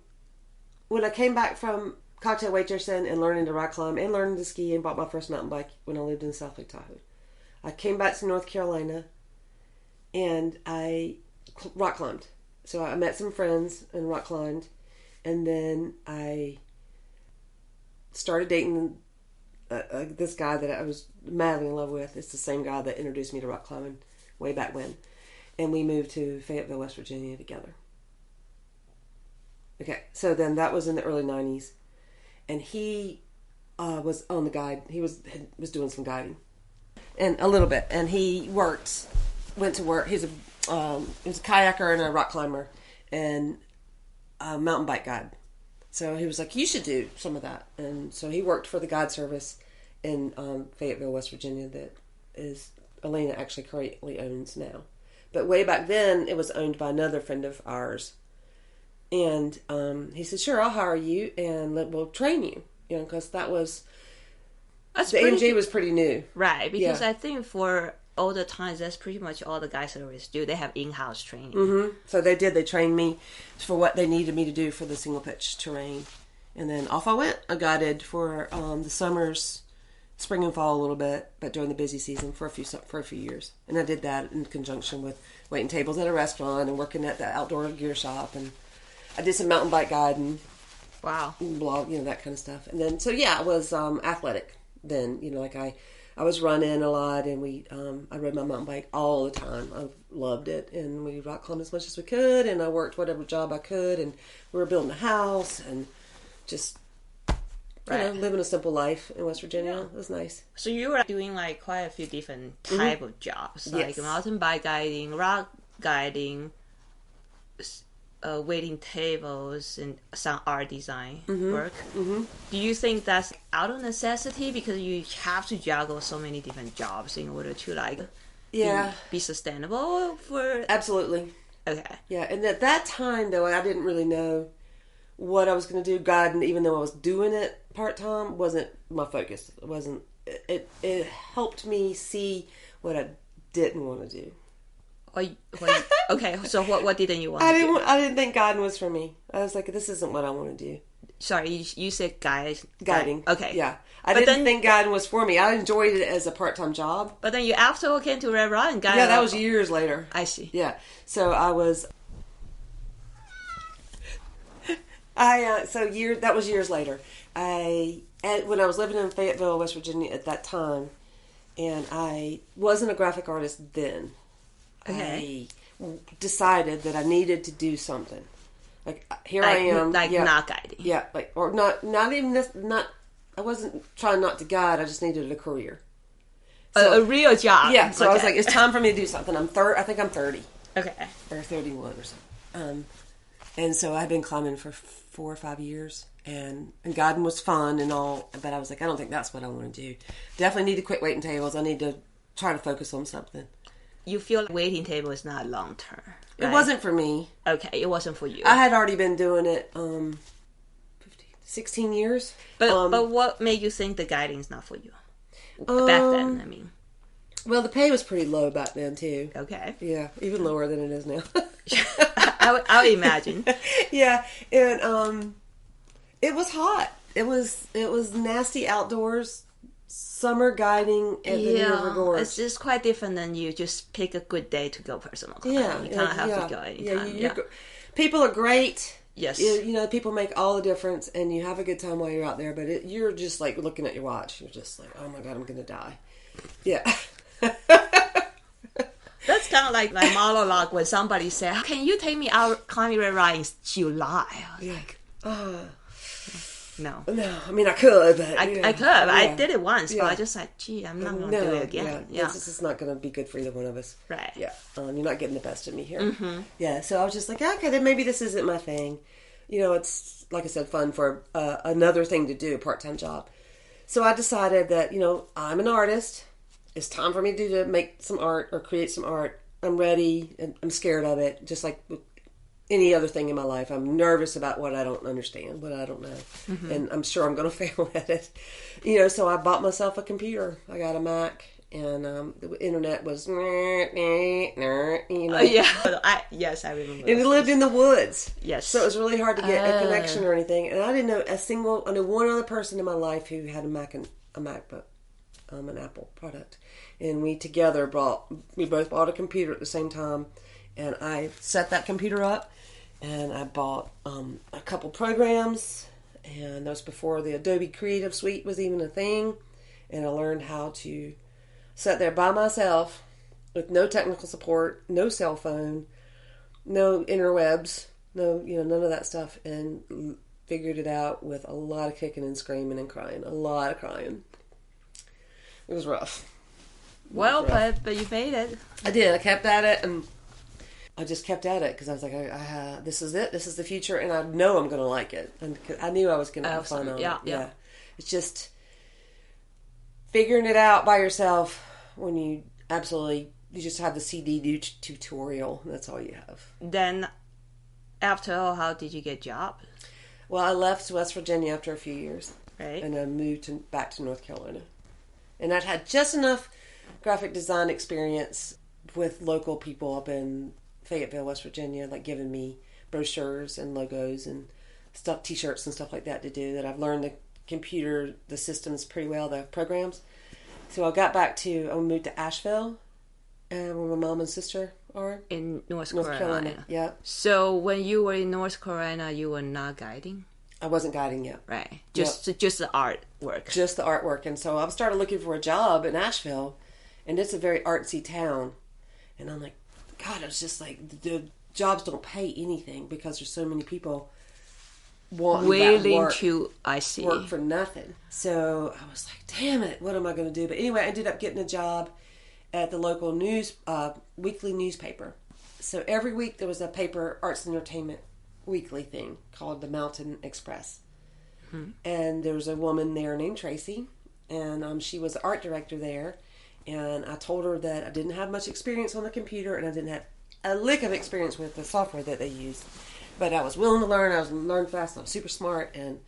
when I came back from cocktail waitressing and learning to rock climb and learning to ski and bought my first mountain bike when I lived in South Lake Tahoe, I came back to North Carolina and I rock climbed. So I met some friends and rock climbed, and then I started dating this guy that I was madly in love with. It's the same guy that introduced me to rock climbing way back when. And we moved to Fayetteville, West Virginia together. Okay, so then that was in the early 90s. And he was on the guide. He was doing some guiding. And a little bit. And he went to work. He was a kayaker and a rock climber and a mountain bike guide. So he was like, you should do some of that. And so he worked for the guide service in Fayetteville, West Virginia that Elaina actually currently owns now. But way back then, it was owned by another friend of ours. And he said, sure, I'll hire you and we'll train you. Because the AMGA was pretty new. Right, because I think for all the times, that's pretty much all the guys service do. They have in-house training. Mm-hmm. So they did. They trained me for what they needed me to do for the single pitch terrain. And then off I went. I guided for the summers, spring and fall a little bit, but during the busy season for a few years. And I did that in conjunction with waiting tables at a restaurant and working at the outdoor gear shop. And I did some mountain bike guiding. Wow. Blog, that kind of stuff. And then, so yeah, I was athletic then. Like I was running a lot, and I rode my mountain bike all the time. I loved it. And we rock climbed as much as we could, and I worked whatever job I could, and we were building a house, and just, living a simple life in West Virginia. It was nice. So you were doing like quite a few different type of jobs, like mountain bike guiding, rock guiding, waiting tables, and some art design work. Do you think that's out of necessity because you have to juggle so many different jobs in order to be sustainable for? Absolutely. Okay. Yeah, and at that time though, I didn't really know what I was going to do. Guiding, even though I was doing it part-time, wasn't my focus. It wasn't. It helped me see what I didn't want to do. Okay, so what didn't you want to do? I didn't think guiding was for me. I was like, this isn't what I want to do. Sorry, you said guiding. Okay. Yeah. I didn't think guiding was for me. I enjoyed it as a part-time job. But then you after came to Red Rock and guided. Yeah, that was years later. I see. Yeah. So I was... that was years later. When I was living in Fayetteville, West Virginia at that time, and I wasn't a graphic artist then. Okay. I decided that I needed to do something. Like here I am, not guiding. Yeah, or not even this. Not. I wasn't trying not to guide. I just needed a career. So, a real job. Yeah. So I was like, it's time for me to do something. I think I'm 30. Okay. Or 31 or something. And so I've been climbing for 4 or 5 years, and guiding was fun and all. But I was like, I don't think that's what I want to do. Definitely need to quit waiting tables. I need to try to focus on something. You feel like waiting table is not long term. Right? It wasn't for me. Okay, it wasn't for you. I had already been doing it 16 years. But what made you think the guiding is not for you? Back then, I mean. Well, the pay was pretty low back then, too. Okay. Yeah, even lower than it is now. I would imagine. Yeah, and it was hot. It was nasty outdoors. Summer guiding at the River Gorge. It's just quite different than you just pick a good day to go personal climbing. You kind of have to go anytime. People are great. Yes. People make all the difference, and you have a good time while you're out there, but you're just like looking at your watch. You're just like, oh my God, I'm going to die. Yeah. That's kind of like my monologue when somebody said, can you take me out climbing Red Rock in July? I was like, no. No, I mean, I could, but... I could. Yeah. I did it once, but I just like, gee, I'm not going to do it again. Yeah. This is not going to be good for either one of us. Right. Yeah. You're not getting the best of me here. Mm-hmm. Yeah, so I was just like, okay, then maybe this isn't my thing. It's, like I said, fun for another thing to do, a part-time job. So I decided that, I'm an artist. It's time for me to make some art or create some art. I'm ready, and I'm scared of it, just like with any other thing in my life. I'm nervous about what I don't understand, what I don't know. Mm-hmm. And I'm sure I'm going to fail at it. So I bought myself a computer. I got a Mac, and the internet was... Yes, I remember. And we lived in the woods. Yes. So it was really hard to get a connection or anything. And I didn't know I knew one other person in my life who had a MacBook, an Apple product. And we both bought a computer at the same time. And I set that computer up, and I bought a couple programs, and that was before the Adobe Creative Suite was even a thing. And I learned how to sit there by myself with no technical support, no cell phone, no interwebs, none of that stuff, and figured it out with a lot of kicking and screaming and crying, a lot of crying. It was rough. Well, but you made it. I did. I kept at it, and I just kept at it because I was like, this is it. This is the future, and I know I'm going to like it. And I knew I was going to have fun on it. Yeah. It's just figuring it out by yourself when you just have the CD tutorial. That's all you have. Then, after all, how did you get a job? Well, I left West Virginia after a few years. Right. And I moved back to North Carolina. And I'd had just enough graphic design experience with local people up in Fayetteville, West Virginia, like giving me brochures and logos and stuff, t-shirts and stuff like that to do, that I've learned the systems pretty well, the programs. So I moved to Asheville, where my mom and sister are. In North Carolina. Yeah. So when you were in North Carolina, you were not guiding? I wasn't guiding yet. Right. Just the artwork. Just the artwork. And so I started looking for a job in Asheville, and it's a very artsy town. And I'm like, God, it's just like the jobs don't pay anything because there's so many people willing to work for nothing. So I was like, damn it, what am I going to do? But anyway, I ended up getting a job at the local weekly newspaper. So every week there was a paper, arts and entertainment weekly thing called the Mountain Express. Mm-hmm. And there was a woman there named Tracy, and she was the art director there. And I told her that I didn't have much experience on the computer, and I didn't have a lick of experience with the software that they used. But I was willing to learn. I was learn fast. I was super smart. And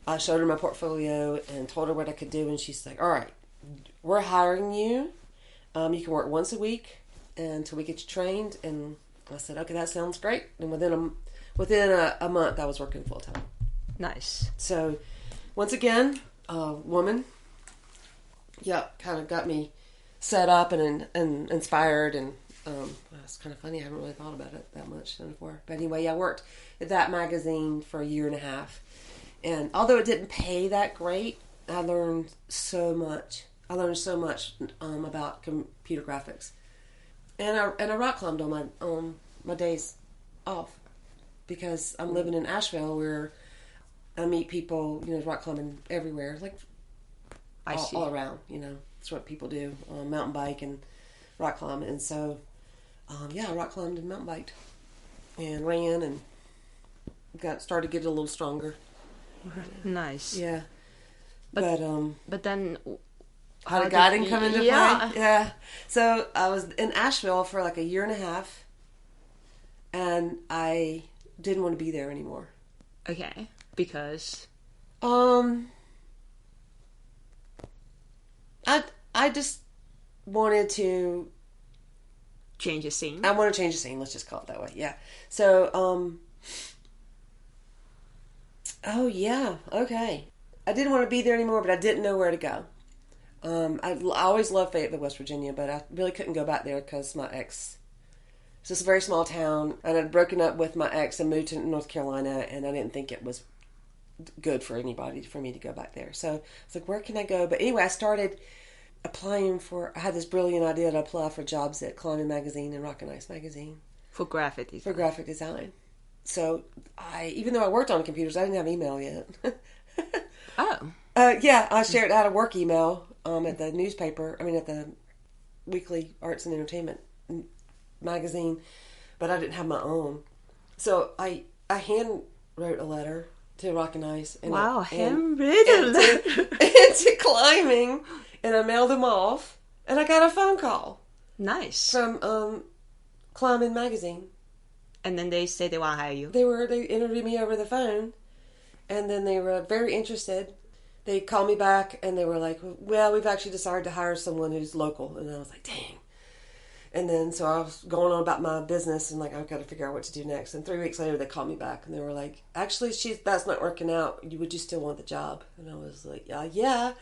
I showed her my portfolio and told her what I could do. And she's like, all right, we're hiring you. You can work once a week until we get you trained. And I said, okay, that sounds great. And within a month, I was working full time. It's So once again, a woman, kind of got me set up and inspired, and it's kind of funny. I haven't really thought about it that much before. But anyway, I worked at that magazine for a year and a half, and although it didn't pay that great, I learned so much. About computer graphics, and I rock climbed on my days off, because I'm living in Asheville where I meet people, rock climbing everywhere, like all around. That's what people do, mountain bike and rock climbing. And so, I rock climbed and mountain biked and ran and started to get a little stronger. Nice. Yeah. But then, how did guiding come into play? Yeah. So I was in Asheville for like a year and a half, and I didn't want to be there anymore. Okay. Because? I just wanted to change the scene. I want to change the scene. Let's just call it that way. Yeah. So, oh yeah. Okay. I didn't want to be there anymore, but I didn't know where to go. I always loved Fayetteville, West Virginia, but I really couldn't go back there because my ex. It's just a very small town, and I'd broken up with my ex and moved to North Carolina, and I didn't think it was good for anybody for me to go back there. So I was like, where can I go? But anyway, I started applying I had this brilliant idea to apply for jobs at Climbing Magazine and Rock and Ice Magazine. For graphic design. So even though I worked on computers, I didn't have email yet. Oh. I had a work email at the newspaper, at the weekly arts and entertainment magazine, but I didn't have my own. So I hand wrote a letter to Rock and Ice. Handwritten letter. To Climbing, and I mailed them off, and I got a phone call. Nice. From Climbing Magazine. And then they say they want to hire you. They interviewed me over the phone, and then they were very interested. They called me back, and they were like, well, we've actually decided to hire someone who's local. And I was like, dang. And then, so I was going on about my business, and like, I've got to figure out what to do next. And 3 weeks later, they called me back, and they were like, actually, that's not working out. Would you still want the job? And I was like, yeah.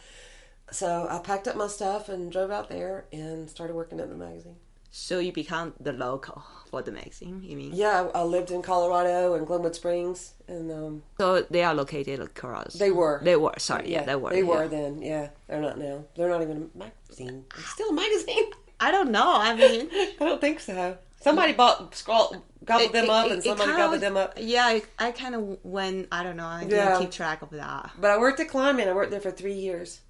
So I packed up my stuff and drove out there and started working at the magazine. So you become the local for the magazine, you mean? Yeah, I lived in Colorado and Glenwood Springs, and so they are located across. They were. Sorry, yeah, they were. They were then. Yeah, they're not now. They're not even a magazine. It's still a magazine. I don't know. I mean, I don't think so. Somebody gobbled them up, and somebody gobbled them up. Yeah, I kind of went. I don't know. I didn't keep track of that. But I worked at Climbing. I worked there for 3 years.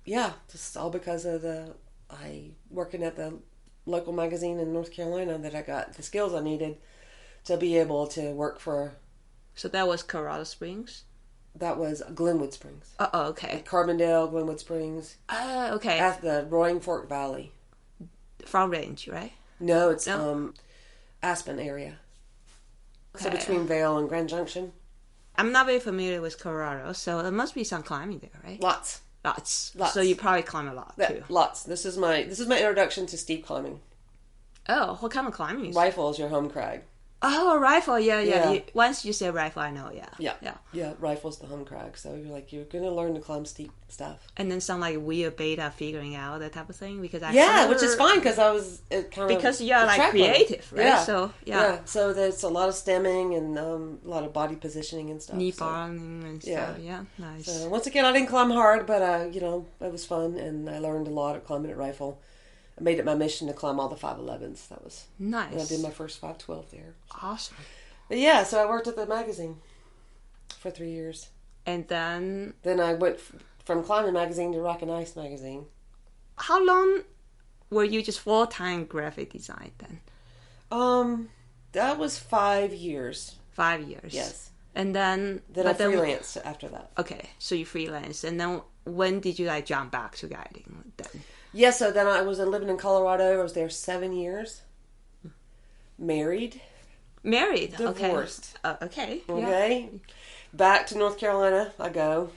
Yeah, just all because of working at the local magazine in North Carolina, that I got the skills I needed to be able to work for. So that was Colorado Springs? That was Glenwood Springs. Oh, okay. Carbondale, Glenwood Springs. Okay. At the Roaring Fork Valley. Front Range, right? No, it's Aspen area. Okay. So between Vail and Grand Junction. I'm not very familiar with Colorado, so there must be some climbing there, right? Lots. So you probably climb a lot too. Lots. This is my introduction to steep climbing. Oh, what kind of climbing is Rifle is your home crag. Oh, a rifle. Yeah. Yeah. Once you say rifle, I know. Yeah. Yeah, rifle's the home crag. So you're going to learn to climb steep stuff. And then some like weird beta figuring out that type of thing because which is fine because I was because you're like creative, right? Yeah. So so there's a lot of stemming and a lot of body positioning and stuff. Knee barring and stuff. Yeah, nice. So once again, I didn't climb hard, but it was fun and I learned a lot at climbing at rifle. I made it my mission to climb all the 511s. That was nice. And I did my first 512 there. Awesome. But yeah, so I worked at the magazine for 3 years. And then I went from Climbing Magazine to Rock and Ice Magazine. How long were you just full-time graphic design then? That was 5 years. 5 years. Yes. And then I freelanced after that. Okay, so you freelanced, and then when did you like jump back to guiding then? Yeah, so then I was living in Colorado. I was there 7 years. Married. Divorced. Okay. Yeah. Back to North Carolina I go.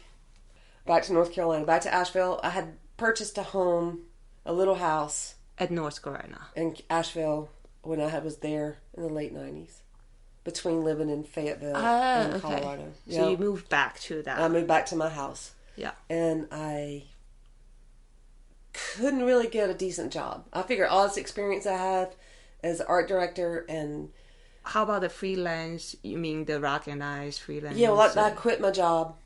Back to Asheville. I had purchased a home, a little house. At North Carolina. In Asheville when I was there in the late 90s. Between living in Fayetteville and Colorado. So you moved back to that. I moved back to my house. Yeah. And I couldn't really get a decent job. I figured all this experience I had as art director and... How about the freelance? You mean the Rock and Ice freelance? Yeah, well, I quit my job.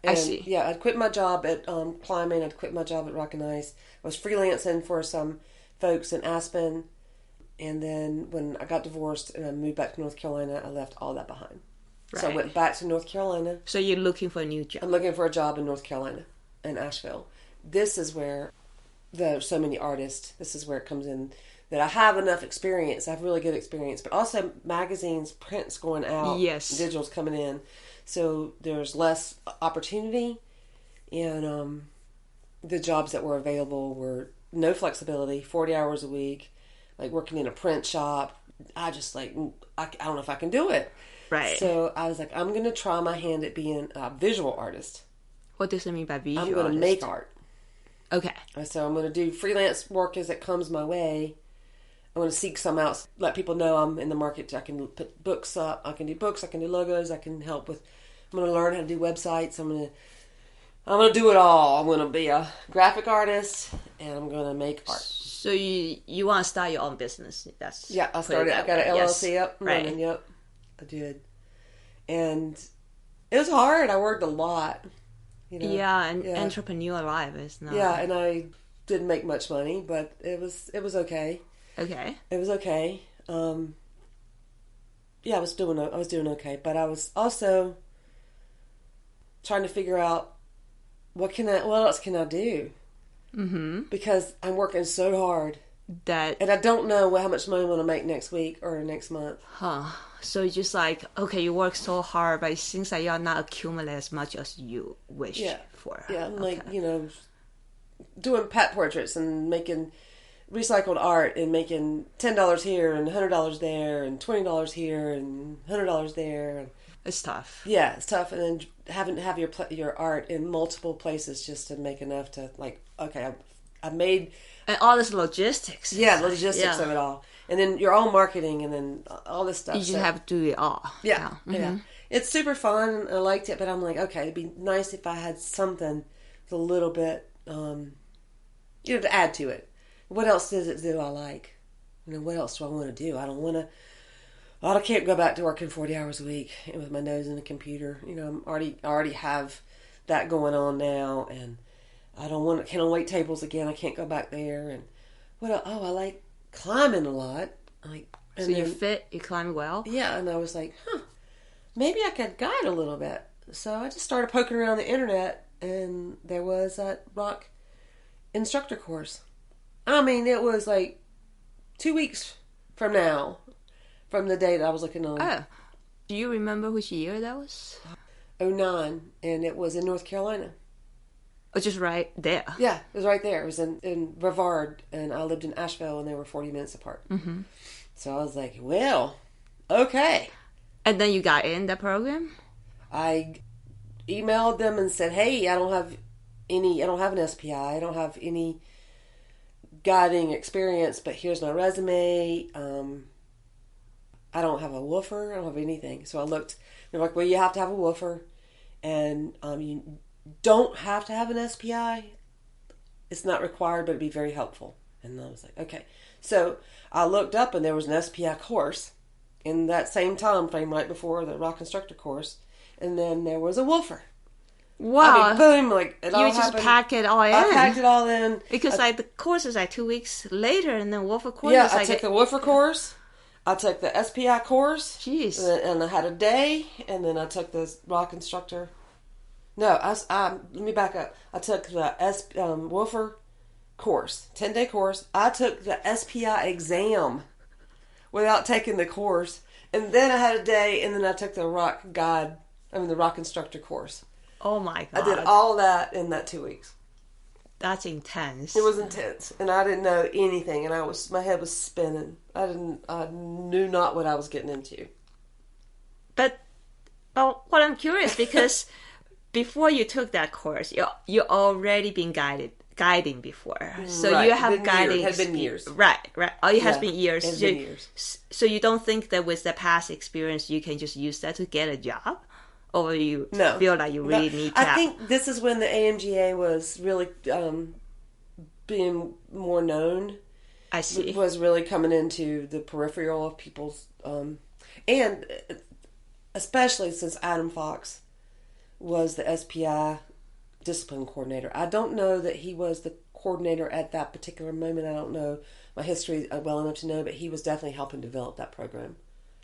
I see. Yeah, I'd quit my job at climbing. I'd quit my job at Rock and Ice. I was freelancing for some folks in Aspen. And then when I got divorced and I moved back to North Carolina, I left all that behind. Right. So I went back to North Carolina. So you're looking for a new job? I'm looking for a job in North Carolina, in Asheville. This is where there's so many artists. This is where it comes in that I have enough experience. I have really good experience. But also magazines, print's going out. Yes. Digital's coming in. So there's less opportunity. And the jobs that were available were no flexibility, 40 hours a week, like working in a print shop. I just I don't know if I can do it. Right. So I was like, I'm going to try my hand at being a visual artist. What does it mean by visual I'm going to make art. Okay. So I'm going to do freelance work as it comes my way. I want to seek some out, let people know I'm in the market. I can put books up. I can do books. I can do logos. I can help with. I'm going to learn how to do websites. I'm going to do it all. I'm going to be a graphic artist, and I'm going to make art. So you want to start your own business? I started. I got an LLC up and right. running. Yep, I did, and it was hard. I worked a lot. Yeah, and entrepreneur life is not. Yeah, and I didn't make much money, but it was okay. Okay. It was okay. I was doing okay, but I was also trying to figure out what else can I do? Mm-hmm. Because I'm working so hard and I don't know how much money I'm going to make next week or next month. Huh. So it's just like, okay, you work so hard, but it seems like you're not accumulating as much as you wish for. Yeah, I'm like, doing pet portraits and making recycled art and making $10 here and $100 there and $20 here and $100 there. It's tough. Yeah, it's tough. And then having to have your art in multiple places just to make enough to I made... And all this logistics. Yeah, logistics of it all. And then your own marketing and then all this stuff. You just have to do it all. Yeah, yeah. It's super fun. I liked it, but I'm like, okay, it'd be nice if I had something with a little bit, to add to it. What else do I like? What else do I want to do? I can't go back to working 40 hours a week with my nose in a computer. I already have that going on now, and I can't wait tables again. I can't go back there. And I like climbing a lot. So you're fit, you climb well? Yeah, and I was like, maybe I could guide a little bit. So I just started poking around the internet, and there was a rock instructor course. It was like 2 weeks from now, from the day that I was looking on. Oh. Do you remember which year that was? 2009, and it was in North Carolina. Oh, just right there? Yeah, it was right there. It was in Brevard, and I lived in Asheville, and they were 40 minutes apart. Mm-hmm. So I was like, well, okay. And then you got in the program? I emailed them and said, hey, I don't have an SPI. I don't have any guiding experience, but here's my resume. I don't have a woofer. I don't have anything. So I looked. They're like, well, you have to have a woofer. And you don't have to have an SPI. It's not required, but it'd be very helpful. And I was like, okay. So I looked up, and there was an SPI course in that same time frame right before the rock instructor course. And then there was a woofer. Wow. I mean, boom, like it all you just happened. pack it all in. I packed it all in. Because like the course is like 2 weeks later, and then woofer course Yeah, is I like... took the woofer course. I took the SPI course. Jeez. And I had a day, and then I took the rock instructor. No, let me back up. I took the woofer course, 10-day course. I took the SPI exam without taking the course. And then I had a day, and then I took the rock instructor course. Oh my God. I did all that in that 2 weeks. That's intense. It was intense, and I didn't know anything, and my head was spinning. I knew not what I was getting into. But, well, what I'm curious, because before you took that course, you already been guiding before, so right. you have guiding. It had been years. Right. Oh, it has been years. It's been years. So you don't think that with the past experience, you can just use that to get a job? Or you feel like you really need to... I think this is when the AMGA was really being more known. I see. It was really coming into the peripheral of people's... and especially since Adam Fox was the SPI discipline coordinator. I don't know that he was the coordinator at that particular moment. I don't know my history well enough to know, but he was definitely helping develop that program.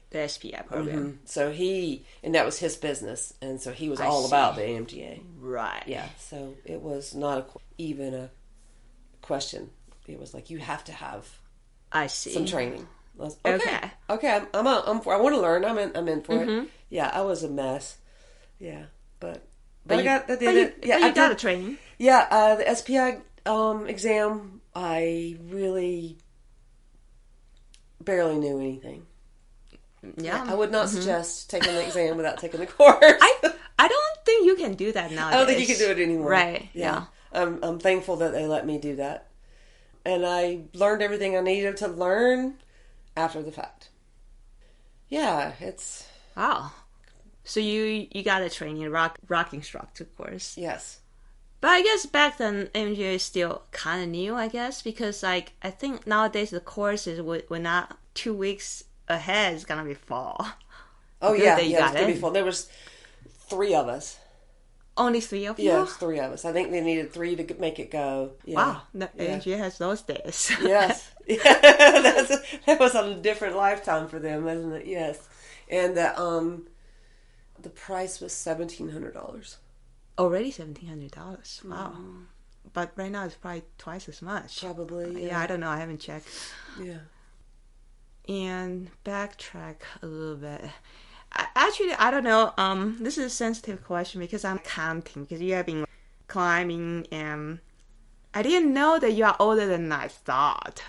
The SPI program. Mm-hmm. So and that was his business, and so he was all about the AMGA. Right. Yeah, so it was not even a question. It was like, you have to have some training. Okay. I want to learn. I'm in for it. Yeah, I was a mess. Yeah, but I did it. Yeah, I got a training. Yeah, the SPI exam, I really barely knew anything. Yeah, I would not suggest taking the exam without taking the course. I don't think you can do that nowadays. I don't think you can do it anymore. Right. Yeah. I'm thankful that they let me do that. And I learned everything I needed to learn after the fact. Yeah, it's... Wow. So you got a training, rock instructor course. Yes. But I guess back then, AMGA is still kind of new, I guess, because like I think nowadays the courses were not 2 weeks ahead. It's going to be fall. Oh, yeah, it's going to be fall. There was 3 of us. Only 3 of you? Yes, 3 of us. I think they needed 3 to make it go. Yeah. Wow, AMGA has those days. Yes. That was a different lifetime for them, wasn't it? Yes. And the price was $1,700. Already $1,700. Wow. But right now it's probably twice as much. Probably. Yeah, I don't know. I haven't checked. Yeah. And backtrack a little bit. Actually, I don't know. This is a sensitive question because I'm counting. Because you have been climbing, and I didn't know that you are older than I thought.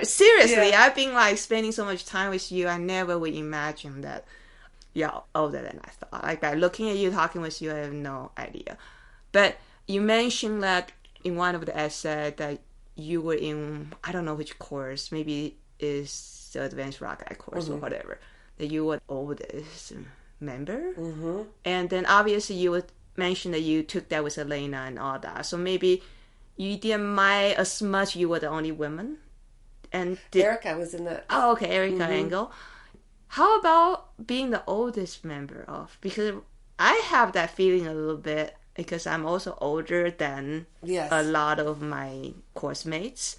Seriously, yeah. I've been like spending so much time with you. I never would imagine that you're older than I thought. Like by looking at you, talking with you, I have no idea. But you mentioned that in one of the essays that you were in, I don't know which course, maybe is the Advanced Rock Guide course or whatever, that you were the oldest member. Mm-hmm. And then obviously you would mention that you took that with Elaina and all that. So maybe you didn't mind as much you were the only woman. And Erica was in that. Oh, okay, Erica Engel. How about being the oldest member of? Because I have that feeling a little bit because I'm also older than a lot of my course mates.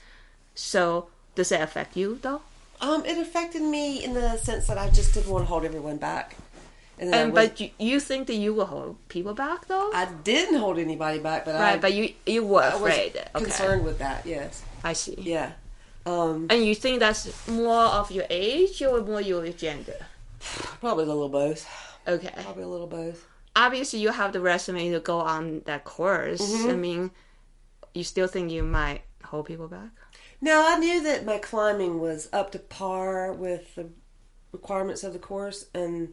So does that affect you though? It affected me in the sense that I just didn't want to hold everyone back. But you think that you will hold people back though? I didn't hold anybody back, but but you were afraid. I was concerned with that. Yes, I see. Yeah. And you think that's more of your age or more your gender? Probably a little both. Okay. Probably a little both. Obviously, you have the resume to go on that course. Mm-hmm. I mean, you still think you might hold people back? No, I knew that my climbing was up to par with the requirements of the course. And,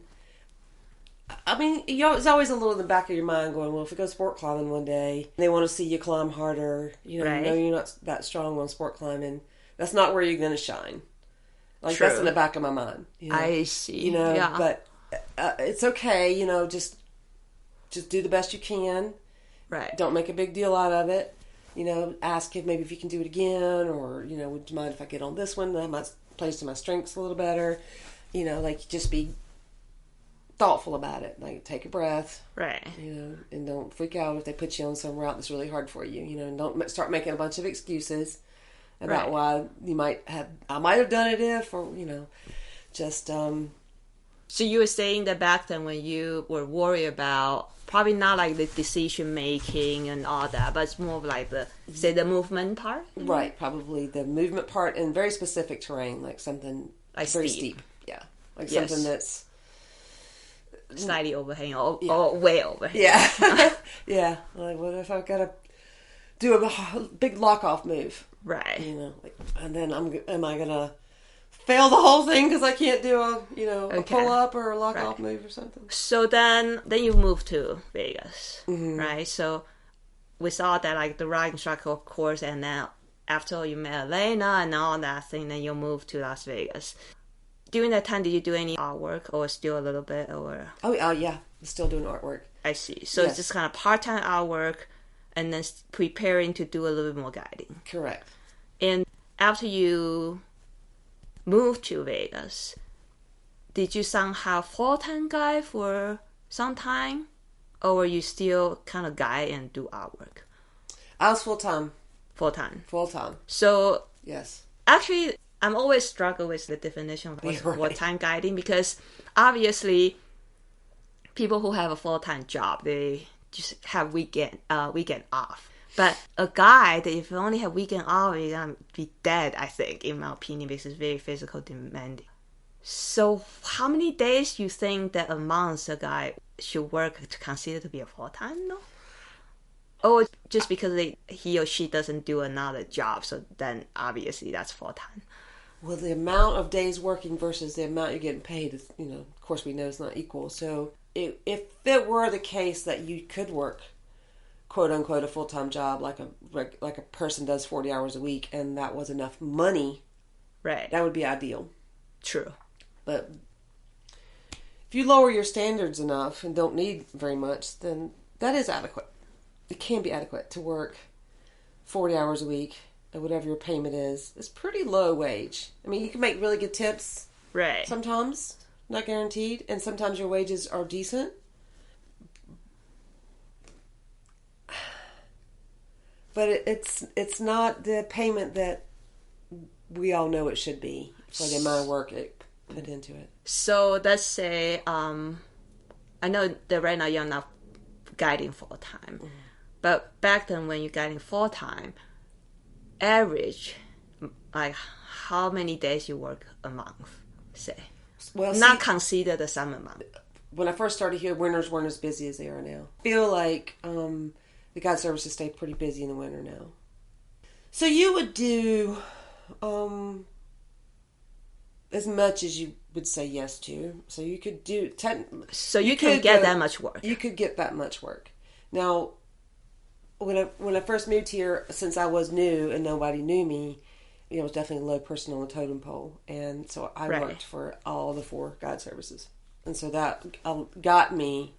I mean, it's always a little in the back of your mind going, well, if we go sport climbing one day, they want to see you climb harder. You know, you know you're not that strong on sport climbing. That's not where you're going to shine. Like, True. that's in the back of my mind. You know? I see. You know, yeah. but it's okay, you know, just do the best you can. Right. Don't make a big deal out of it. You know, ask if you can do it again, or, you know, would you mind if I get on this one? That might play to my strengths a little better. You know, like, just be thoughtful about it. Like, take a breath. Right. You know, and don't freak out if they put you on some route that's really hard for you. You know, and don't start making a bunch of excuses about why I might have done it if, or, you know, just... So you were saying that back then when you were worried about, probably not like the decision making and all that, but it's more of like the movement part? Right, probably the movement part and very specific terrain, like something like very steep. Yeah, like something that's... slightly overhanging or way overhanging. Yeah. Yeah, like what if I've got to do a big lock-off move? Right. You know, like, and then am I going to fail the whole thing because I can't do a pull-up or a lock-off move or something? So then you moved to Vegas, right? So we saw that, like, the ride instructor, of course, and then after you met Elaina and all that thing, then you moved to Las Vegas. During that time, did you do any artwork or still a little bit? Or yeah, I'm still doing artwork. I see. So it's just kind of part-time artwork and then preparing to do a little bit more guiding. Correct. And after you moved to Vegas, did you somehow full-time guide for some time? Or were you still kind of guide and do artwork? I was full-time. Full-time. So, yes. Actually, I'm always struggle with the definition of full-time guiding, because obviously people who have a full-time job, they just have weekend off. But a guide, if you only have weekend off, you're going to be dead, I think, in my opinion, because it's very physical demanding. So how many days you think that a month a guy should work to consider to be a full-time, no? Or just because he or she doesn't do another job, so then obviously that's full-time? Well, the amount of days working versus the amount you're getting paid is, you know, of course we know it's not equal. So if it were the case that you could work, quote unquote, a full-time job like a person does 40 hours a week, and that was enough money, right, that would be ideal. True. But if you lower your standards enough and don't need very much, then that is adequate. It can be adequate to work 40 hours a week. Whatever your payment is, it's pretty low wage. I mean, you can make really good tips. Right. Sometimes, not guaranteed, and sometimes your wages are decent. But it's not the payment that we all know it should be for the amount of work it put into it. So let's say, I know that right now you're not guiding full time, but back then when you're guiding full time, average, like how many days you work a month, say? Well, not consider the summer month. When I first started here, winters weren't as busy as they are now. I feel like the guide services stay pretty busy in the winter now. So you would do as much as you would say yes to. So you could do... So you could get that much work. You could get that much work. Now, when I first moved here, since I was new and nobody knew me, it was definitely a low person on the totem pole. And so I worked for all the 4 guide services. And so that got me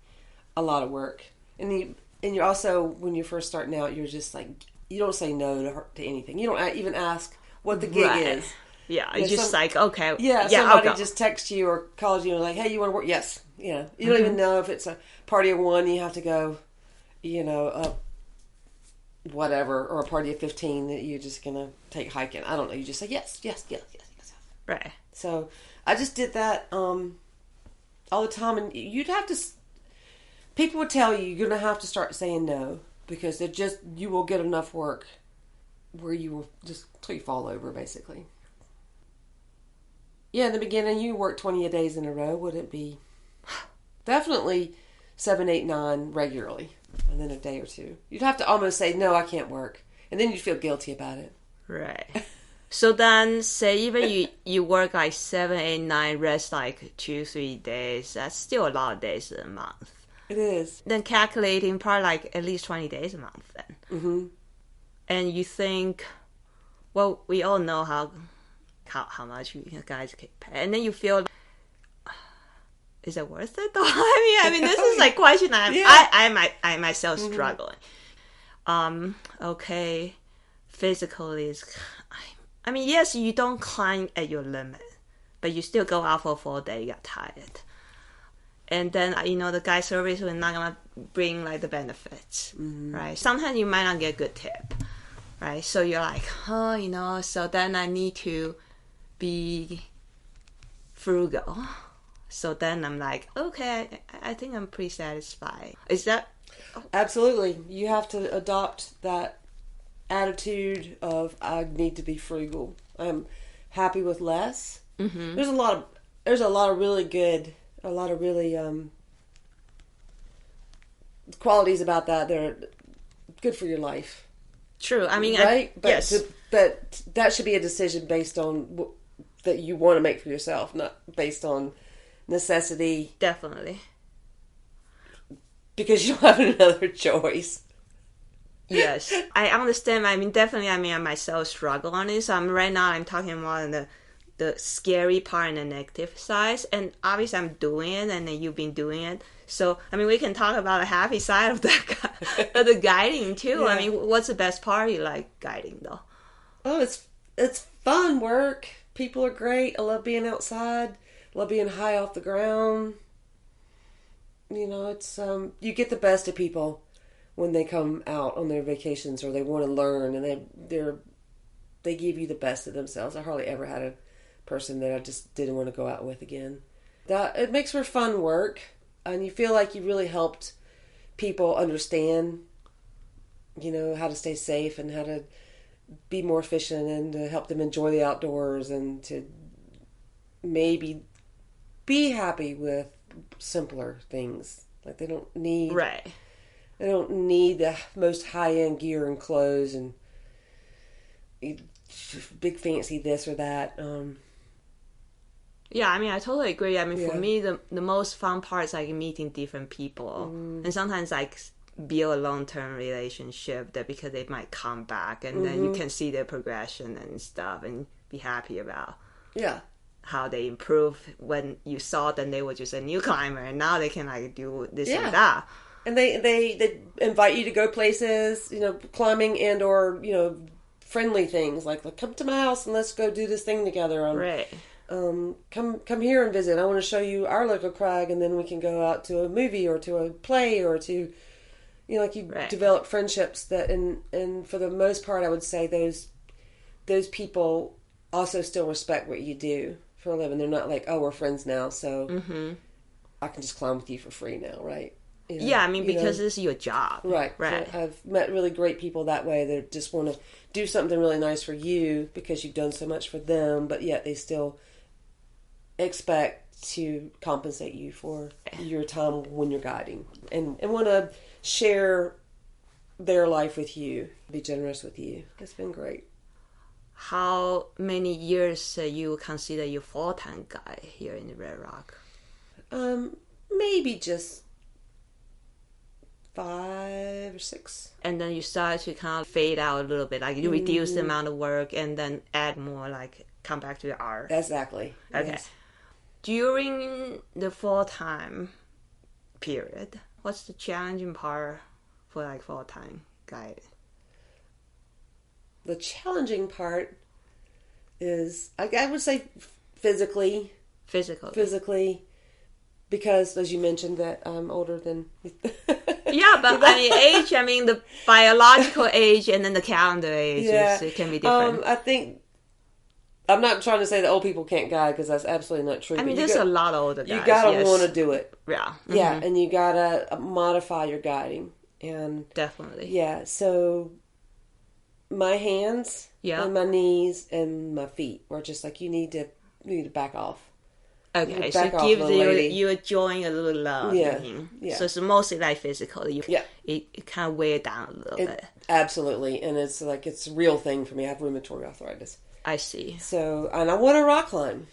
a lot of work. And you're also, when you're first starting out, you're just like, you don't say no to anything. You don't even ask what the gig is. Yeah, it's just like, okay. Yeah, somebody just texts you or calls you and like, hey, you want to work? Yes. You know, you don't even know if it's a party of 1, you have to go, you know, whatever, or a party of 15 that you're just going to take hiking. I don't know. You just say yes. Right. So I just did that all the time. And you'd have to, people would tell you, you're going to have to start saying no, because you will get enough work where you will just, till you fall over, basically. Yeah, in the beginning, you work 20 days in a row. Would it be definitely 7, 8, 9 regularly, and then a day or 2? You'd have to almost say, no, I can't work. And then you'd feel guilty about it. Right. So then, say even you work like 7, 8, 9, rest like 2, 3 days, that's still a lot of days a month. It is. Then calculating probably like at least 20 days a month then. Mm-hmm. And you think, well, we all know how how much you guys can pay, and then you feel, is it worth it though? I mean, this is like question I myself struggling. Okay, physically is, I mean, yes, you don't climb at your limit, but you still go out for a full day, you get tired. And then, the guy service will not going to bring, like, the benefits, right? Sometimes you might not get a good tip, right? So you're like, so then I need to be frugal. So then I'm like, okay, I think I'm pretty satisfied. Is that... Absolutely. You have to adopt that attitude of, I need to be frugal. I'm happy with less. Mm-hmm. There's a lot of really good... A lot of really qualities about that. They're good for your life. True. I mean, right? But yes. But that should be a decision based on that you want to make for yourself, not based on necessity. Definitely. Because you don't have another choice. Yes, I understand. I mean, definitely. I mean, I myself struggle on this. Right now I'm talking about the scary part and the negative side, and obviously I'm doing it, and then you've been doing it. So, I mean, we can talk about the happy side of the guiding too. Yeah. I mean, what's the best part you like guiding though? Oh, it's fun work. People are great. I love being outside. I love being high off the ground. It's you get the best of people when they come out on their vacations or they want to learn, and they give you the best of themselves. I hardly ever had a person that I just didn't want to go out with again. That it makes for fun work, and you feel like you really helped people understand, how to stay safe and how to be more efficient and to help them enjoy the outdoors and to maybe be happy with simpler things. Like they don't need the most high-end gear and clothes and big fancy this or that. Yeah, I mean, I totally agree. I mean, for me, the most fun part is like meeting different people, and sometimes like build a long-term relationship that because they might come back, and then you can see their progression and stuff, and be happy about how they improve. When you saw them, they were just a new climber, and now they can like do this and that. And they invite you to go places, climbing and or friendly things like come to my house and let's go do this thing together. Right. Come here and visit. I want to show you our local crag, and then we can go out to a movie or to a play or to, develop friendships that, and for the most part, I would say those people also still respect what you do for a living. They're not like, oh, we're friends now, so I can just climb with you for free now, right? Yeah, I mean, because this is your job. Right. So I've met really great people that way that just want to do something really nice for you because you've done so much for them, but yet they still expect to compensate you for your time when you're guiding and want to share their life with you, be generous with you. It's been great. How many years you consider you full-time guide here in the Red Rock? Maybe just 5 or 6. And then you start to kind of fade out a little bit, like you reduce the amount of work and then add more, like come back to the art. Exactly. Okay. Yes. During the full-time period, what's the challenging part for like full-time guide? The challenging part is, I would say physically. Because, as you mentioned, that I'm older than... Yeah, but I mean, age, I mean, the biological age and then the calendar age, it can be different. I think... I'm not trying to say that old people can't guide, because that's absolutely not true. I mean, there's a lot of older guys. You gotta want to do it. Yeah. Yeah, and you gotta modify your guiding. And definitely. Yeah, so my hands and my knees and my feet were just like, you need to back off. Okay, so give you enjoying a little love. Yeah. So it's mostly like physical. It kind of wear down a little bit. Absolutely, and it's like it's a real thing for me. I have rheumatoid arthritis. I see. So, and I want to rock climb.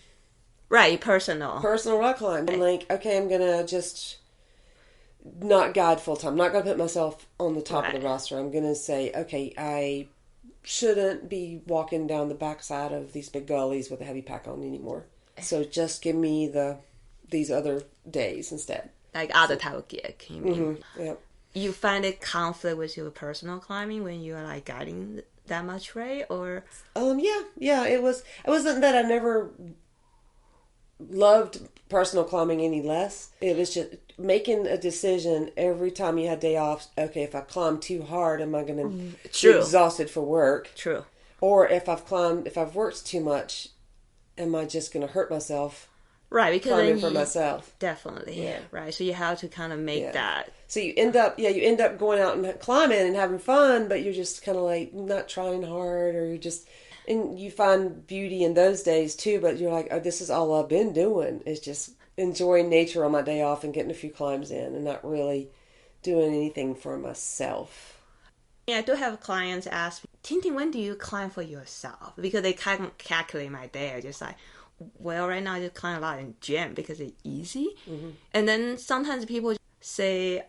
Right, personal rock climb. I'm like, okay, I'm gonna just not guide full time. I'm not gonna put myself on the top of the roster. I'm gonna say, okay, shouldn't be walking down the backside of these big gullies with a heavy pack on anymore. So just give me these other days instead. Like other type of gig, you mean? Mm-hmm. Yep. You find it conflict with your personal climbing when you're like guiding that much, right? Or yeah. It wasn't that I never loved personal climbing any less. It was just making a decision every time you had day off. Okay, if I climb too hard, am I going to be exhausted for work? True. Or if I've worked too much, am I just going to hurt myself? Right, because climbing for myself. Definitely, yeah. Right. So you have to kind of make that. So you end up going out and climbing and having fun, but you're just kind of like not trying hard, or and you find beauty in those days too. But you're like, oh, this is all I've been doing is just enjoying nature on my day off and getting a few climbs in, and not really doing anything for myself. Yeah, I do have clients ask me, Tintin, when do you climb for yourself? Because they can't calculate my day. I just like, well, right now I just climb a lot in gym because it's easy. Mm-hmm. And then sometimes people say,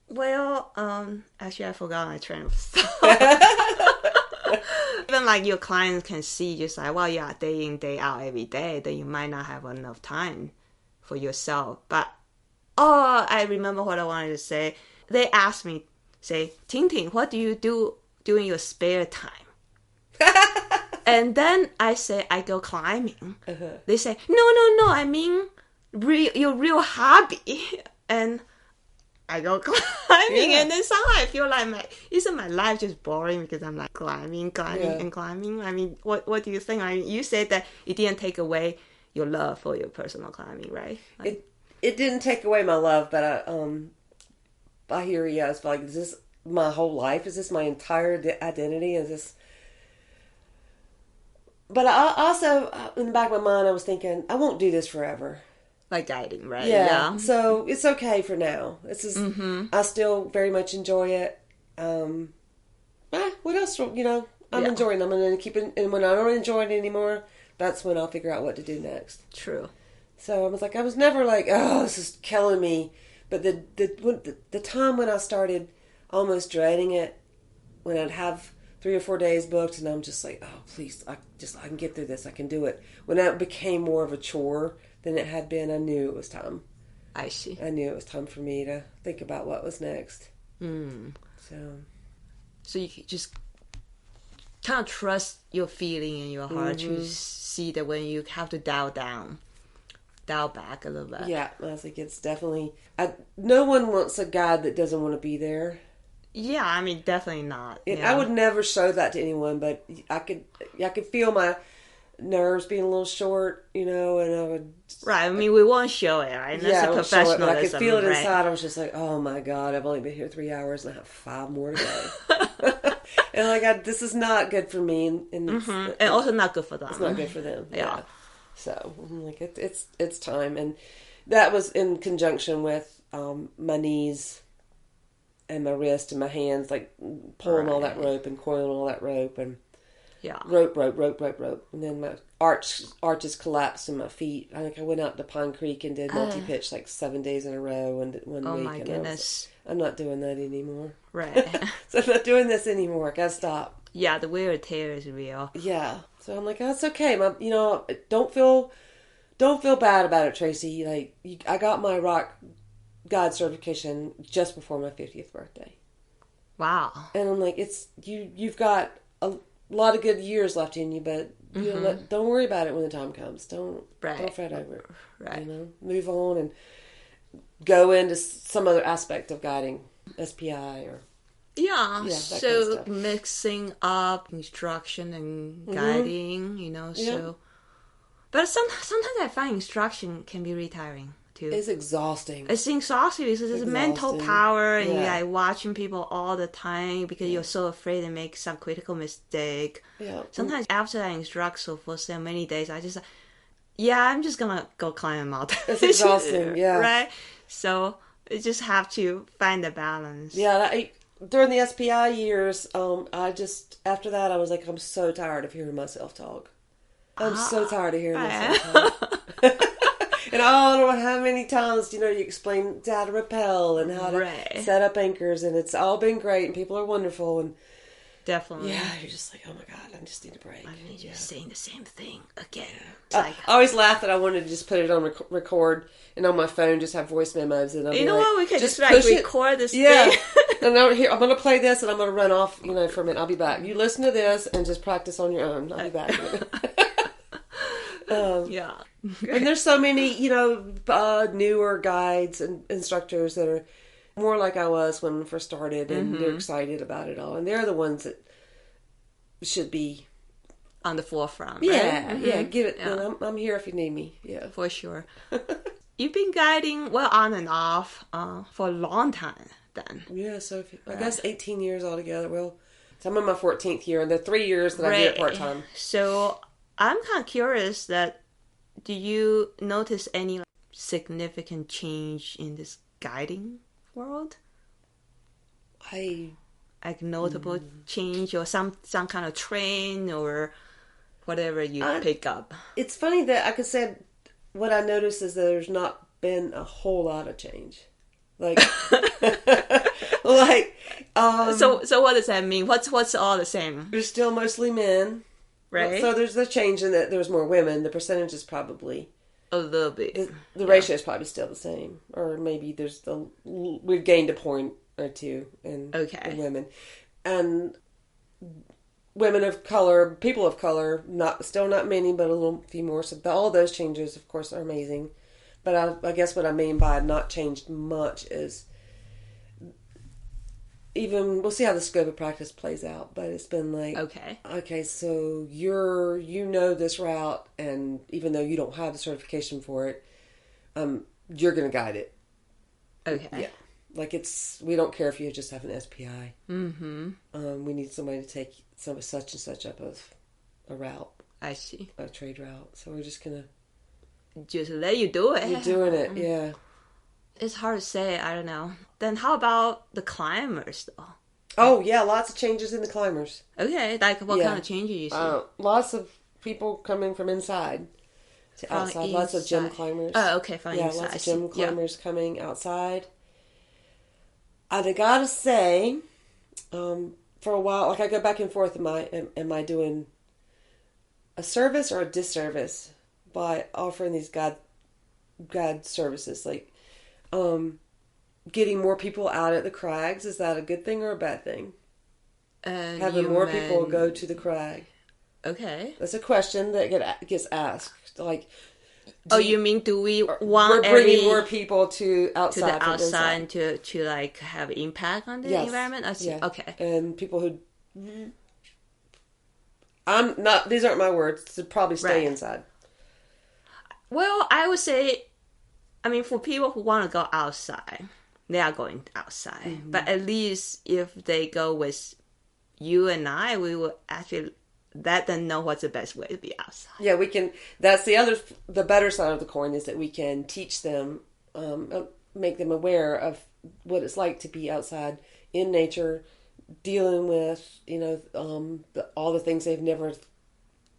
well, actually I forgot my train of thought. Even like your clients can see just like, well, yeah, day in, day out every day, then you might not have enough time for yourself. But, I remember what I wanted to say. They asked me, say, Tintin, what do you do during your spare time? And then I say, I go climbing. Uh-huh. They say, no, I mean, your real hobby. And I go climbing. Yeah. And then somehow I feel like isn't my life just boring because I'm like climbing and climbing? I mean, what do you think? I mean, you said that it didn't take away your love for your personal climbing, right? Like, it didn't take away my love, but I hear you. I was like, is this my whole life? Is this my entire identity? Is this... But I also, in the back of my mind, I was thinking, I won't do this forever. Like guiding, right? Yeah. So it's okay for now. I still very much enjoy it. What else? I'm enjoying them, and then keep it. And when I don't enjoy it anymore, that's when I'll figure out what to do next. True. So I was never like, oh, this is killing me. But the time when I started almost dreading it, when I'd have 3 or 4 days booked, and I'm just like, oh, please, I can get through this. I can do it. When that became more of a chore than it had been, I knew it was time. I see. I knew it was time for me to think about what was next. So you just kind of trust your feeling in your heart to see that when you have to dial back a little bit. Yeah, I was like, it's definitely... no one wants a guide that doesn't want to be there. Yeah, I mean, definitely not. I would never show that to anyone, but I could feel my nerves being a little short, and I would... Right, I mean, we won't show it, right? That's a professionalism, but I could feel it inside. I was just like, oh my God, I've only been here 3 hours and I have 5 more to go. And like, this is not good for me. And also not good for them. It's not good for them. Yeah. So, I'm like, it's time. And that was in conjunction with my knees and my wrist and my hands, like pulling all that rope and coiling all that rope and rope. And then my arches collapsed in my feet. I think I went out to Pine Creek and did multi-pitch like 7 days in a row and 1 week. Oh my goodness. I'm not doing that anymore. Right. So I'm not doing this anymore. I gotta stop. Yeah, the wear and tear is real. Yeah. So I'm like, oh, it's okay. Don't feel bad about it, Tracy. Like, I got my rock God certification just before my 50th birthday. Wow. And I'm like, you've got a lot of good years left in you, but don't worry about it when the time comes. Don't fret over it. Right. Move on and go into some other aspect of guiding, SPI or so kind of stuff. Mixing up instruction and guiding, so. But sometimes I find instruction can be retiring. Too. It's exhausting. It's exhausting because it's mental power and you're like watching people all the time because you're so afraid to make some critical mistake. Yeah. Sometimes after I instruct for so many days, I just I'm just gonna go climb a mountain. It's exhausting, yeah. Right? So you just have to find the balance. Yeah, during the SPI years, after that I was like, I'm so tired of hearing myself talk. I'm so tired of hearing myself talk. And I don't know how many times, you explain how to rappel and how to set up anchors, and it's all been great, and people are wonderful, Definitely. Yeah, you're just like, oh my God, I just need a break. I mean, you're saying the same thing again. I always laugh that I wanted to just put it on record and on my phone, just have voice memos. And I'll you know like, what? We can just record this thing. And I'm going to play this and I'm going to run off, for a minute. I'll be back. You listen to this and just practice on your own. I'll be back. Yeah. And there's so many, newer guides and instructors that are more like I was when I first started, and they're excited about it all. And they're the ones that should be on the forefront. Yeah, right? Yeah. Give it. Yeah. And I'm here if you need me. Yeah, for sure. You've been guiding on and off for a long time. Then so I guess 18 years altogether. Well, so I'm in my 14th year, and the 3 years that I did it part time. So I'm kind of curious that do you notice any significant change in this guiding world? Like notable change or some kind of trend or whatever you pick up. It's funny that I could say what I noticed is that there's not been a whole lot of change. Like, so what does that mean? What's all the same? There's still mostly men. Right. So there's the change in that there's more women. The percentage is probably a little bit. The ratio is probably still the same, or maybe we've gained a point or two in women, and women of color, people of color, still not many, but a little few more. So all those changes, of course, are amazing. But I guess what I mean by not changed much is we'll see how the scope of practice plays out, but it's been like, okay, so you know this route, and even though you don't have the certification for it, you're going to guide it. Okay. Yeah. Like we don't care if you just have an SPI. Mm-hmm. We need somebody to take some such and such up of a route. I see. A trade route. So we're just going to just let you do it. You're doing it, yeah. It's hard to say. I don't know. Then how about the climbers, though? Oh, yeah. Lots of changes in the climbers. Okay. Like what kind of changes you see? Lots of people coming from inside to outside. Lots of gym climbers. Oh, okay. From inside. Lots of gym climbers coming outside. I gotta say, for a while, like I go back and forth. Am I doing a service or a disservice by offering these guide services? Like, getting more people out at the crags, is that a good thing or a bad thing? Having more people go to the crag. Okay. That's a question that gets asked. Like, you mean do we want we're bringing more people to the outside to like have impact on the environment? I see. Yeah. Okay. And people who these aren't my words, to probably stay inside. Well, I would say, for people who want to go outside, they are going outside. Mm-hmm. But at least if they go with you and I, we will actually let them know what's the best way to be outside. Yeah, we can. That's the better side of the coin, is that we can teach them, make them aware of what it's like to be outside in nature, dealing with, all the things they've never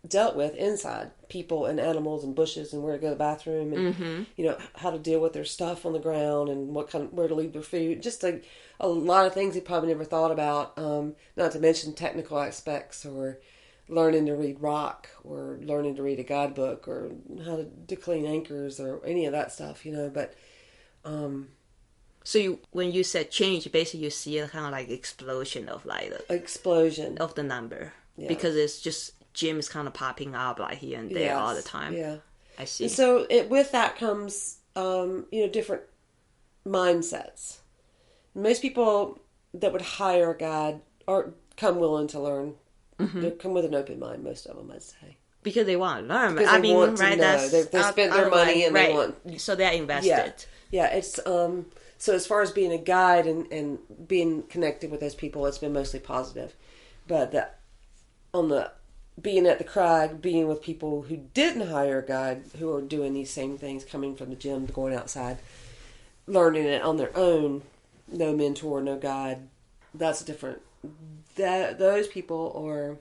dealt with inside, people and animals and bushes, and where to go to the bathroom, and how to deal with their stuff on the ground, and where to leave their food. Just a lot of things they probably never thought about. Not to mention technical aspects, or learning to read rock, or learning to read a guidebook, or how to clean anchors, or any of that stuff. But so when you said change, basically you see a kind of like explosion of explosion of the number, because it's just gyms kind of popping up here and there all the time. Yeah, I see. And so with that comes, different mindsets. Most people that would hire a guide come willing to learn. Mm-hmm. They come with an open mind. Most of them, I'd say, because they want to learn. Because they want to know. They spent their money and they want. So they're invested. Yeah. It's so as far as being a guide and being connected with those people, it's been mostly positive. But being at the crag, being with people who didn't hire a guide, who are doing these same things, coming from the gym, going outside, learning it on their own, no mentor, no guide, that's different. Those people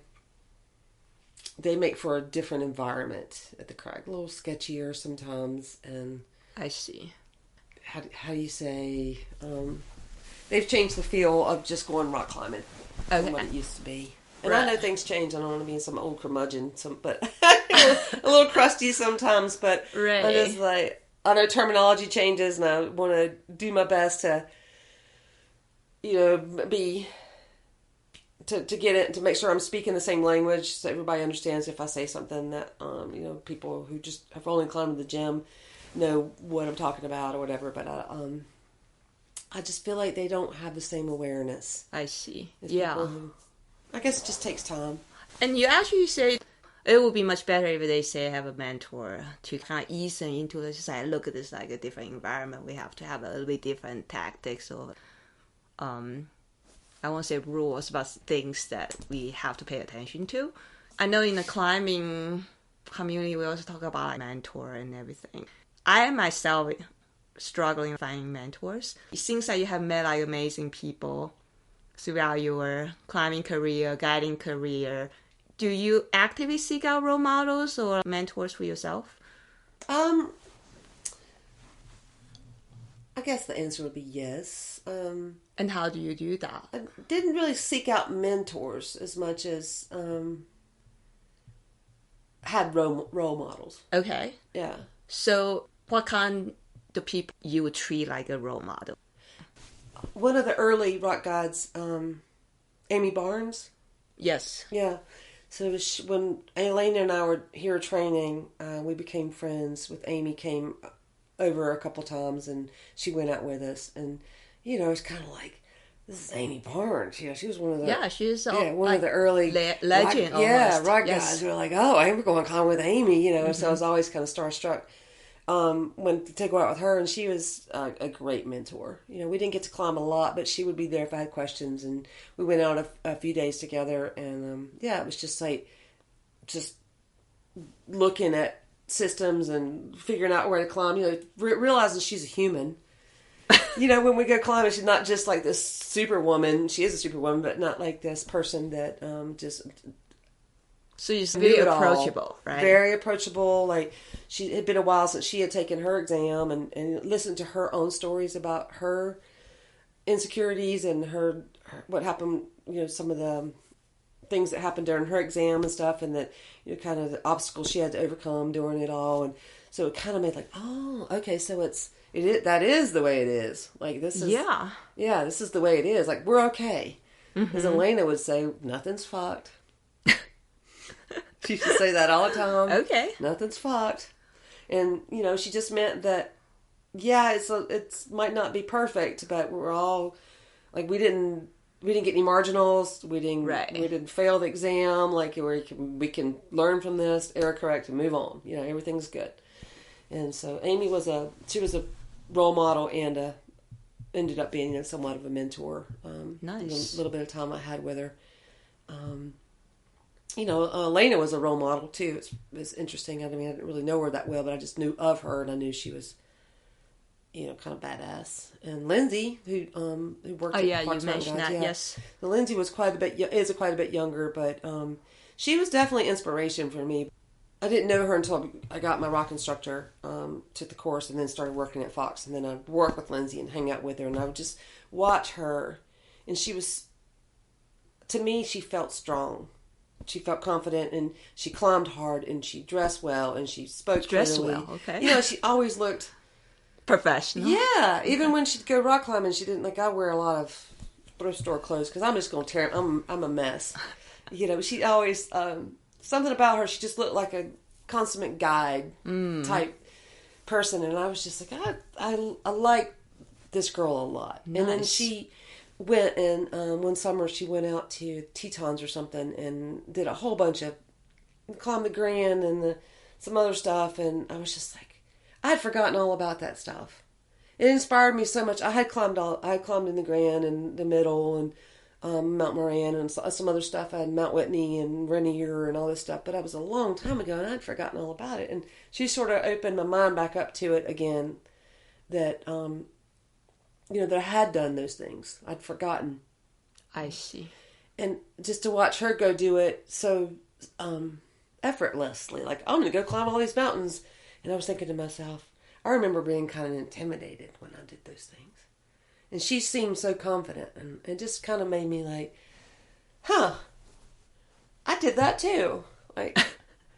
they make for a different environment at the crag, a little sketchier sometimes. And I see. How do you say? They've changed the feel of just going rock climbing. from what it used to be. And I know things change. I don't want to be some old curmudgeon, but a little crusty sometimes. But I'm just like, I know terminology changes, and I want to do my best to, be to get it, to make sure I'm speaking the same language so everybody understands if I say something that people who just have only climbed to the gym know what I'm talking about or whatever. But I just feel like they don't have the same awareness. I see. I guess it just takes time. And you actually say it would be much better if they say have a mentor to kind of ease them into this. Just like, look at this like a different environment. We have to have a little bit different tactics or, I won't say rules, but things that we have to pay attention to. I know in the climbing community, we also talk about mentor and everything. I myself struggling finding mentors. It seems like you have met like amazing people throughout your climbing career, guiding career. Do you actively seek out role models or mentors for yourself? I guess the answer would be yes. And how do you do that? I didn't really seek out mentors as much as had role models. Okay. Yeah. So what kind of people you would treat like a role model? One of the early rock guides, Amy Barnes. Yes. Yeah. So it was when Elaina and I were here training, we became friends. With Amy came over a couple times, and she went out with us. And it's kind of like, this is Amy Barnes. She was one of the she's one of the early legend. Rock guys. We were like, oh, I'm going to climb with Amy. So I was always kind of starstruck. When to go out with her, and she was a great mentor. We didn't get to climb a lot, but she would be there if I had questions, and we went out a few days together, and it was just like looking at systems and figuring out where to climb. Realizing she's a human. When we go climbing, she's not just like this superwoman. She is a superwoman, but not like this person that just. So you're very approachable, right? Very approachable. Like, it had been a while since she had taken her exam and listened to her own stories about her insecurities and her what happened, some of the things that happened during her exam and stuff, and that, kind of the obstacles she had to overcome during it all. And so it kind of made like, oh, okay, so that is the way it is. Like, this is, this is the way it is. Like, we're okay. Mm-hmm. As Elaina would say, nothing's fucked. She used to say that all the time. Okay. Nothing's fucked. And, she just meant that, it might not be perfect, but we're all, like, we didn't get any marginals. We didn't fail the exam. Like, we can learn from this, error correct, and move on. Everything's good. And so Amy was a role model and ended up being somewhat of a mentor. Nice. The little bit of time I had with her. Elaina was a role model too. It's interesting. I mean, I didn't really know her that well, but I just knew of her, and I knew she was, kind of badass. And Lindsay, who worked at Parks you mentioned that, yes. So Lindsay was quite a bit younger, but she was definitely inspiration for me. I didn't know her until I got my rock instructor, took the course, and then started working at Fox. And then I'd work with Lindsay and hang out with her, and I would just watch her. And she was, to me, she felt strong. She felt confident, and she climbed hard, and she dressed well, and she spoke clearly. Well, okay. She always looked professional. Yeah, even when she'd go rock climbing, she didn't, like, I wear a lot of thrift store clothes because I'm just going to tear them. I'm a mess. She always, something about her, she just looked like a consummate guide type person, and I was just like, I like this girl a lot. Nice. And then she went, and one summer she went out to Tetons or something and did a whole bunch of, climbed the Grand and some other stuff, and I was just like, I had forgotten all about that stuff. It inspired me so much. I had climbed in the Grand and the Middle and Mount Moran and some other stuff. I had Mount Whitney and Rainier and all this stuff, but that was a long time ago, and I'd forgotten all about it. And she sort of opened my mind back up to it again, that that I had done those things. I'd forgotten. I see. And just to watch her go do it so effortlessly, like, I'm going to go climb all these mountains. And I was thinking to myself, I remember being kind of intimidated when I did those things. And she seemed so confident, and it just kind of made me like, I did that too. Like,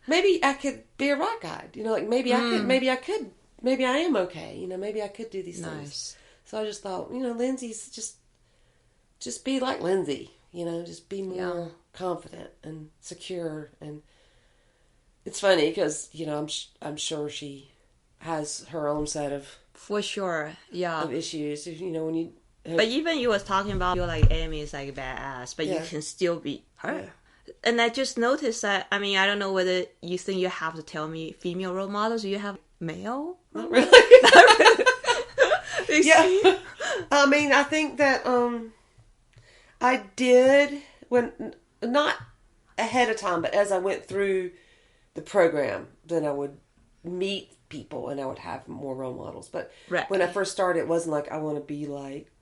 maybe I could be a rock guide. You know, like maybe I am okay. You know, maybe I could do these things. So I just thought, you know, Lindsay's just be like Lindsay. You know, just be more confident and secure. And it's funny because, you know, I'm sure she has her own set of for sure, of issues. You know, when you. But even you was talking about you're like Amy is like badass, but you can still be her. Yeah. And I just noticed that. I mean, I don't know whether you think you have to tell me female role models. Do you have male? Not really. Not really. Yeah. I mean, I think that I did when not ahead of time, but as I went through the program, then I would meet people and I would have more role models. But when I first started, it wasn't like I want to be like.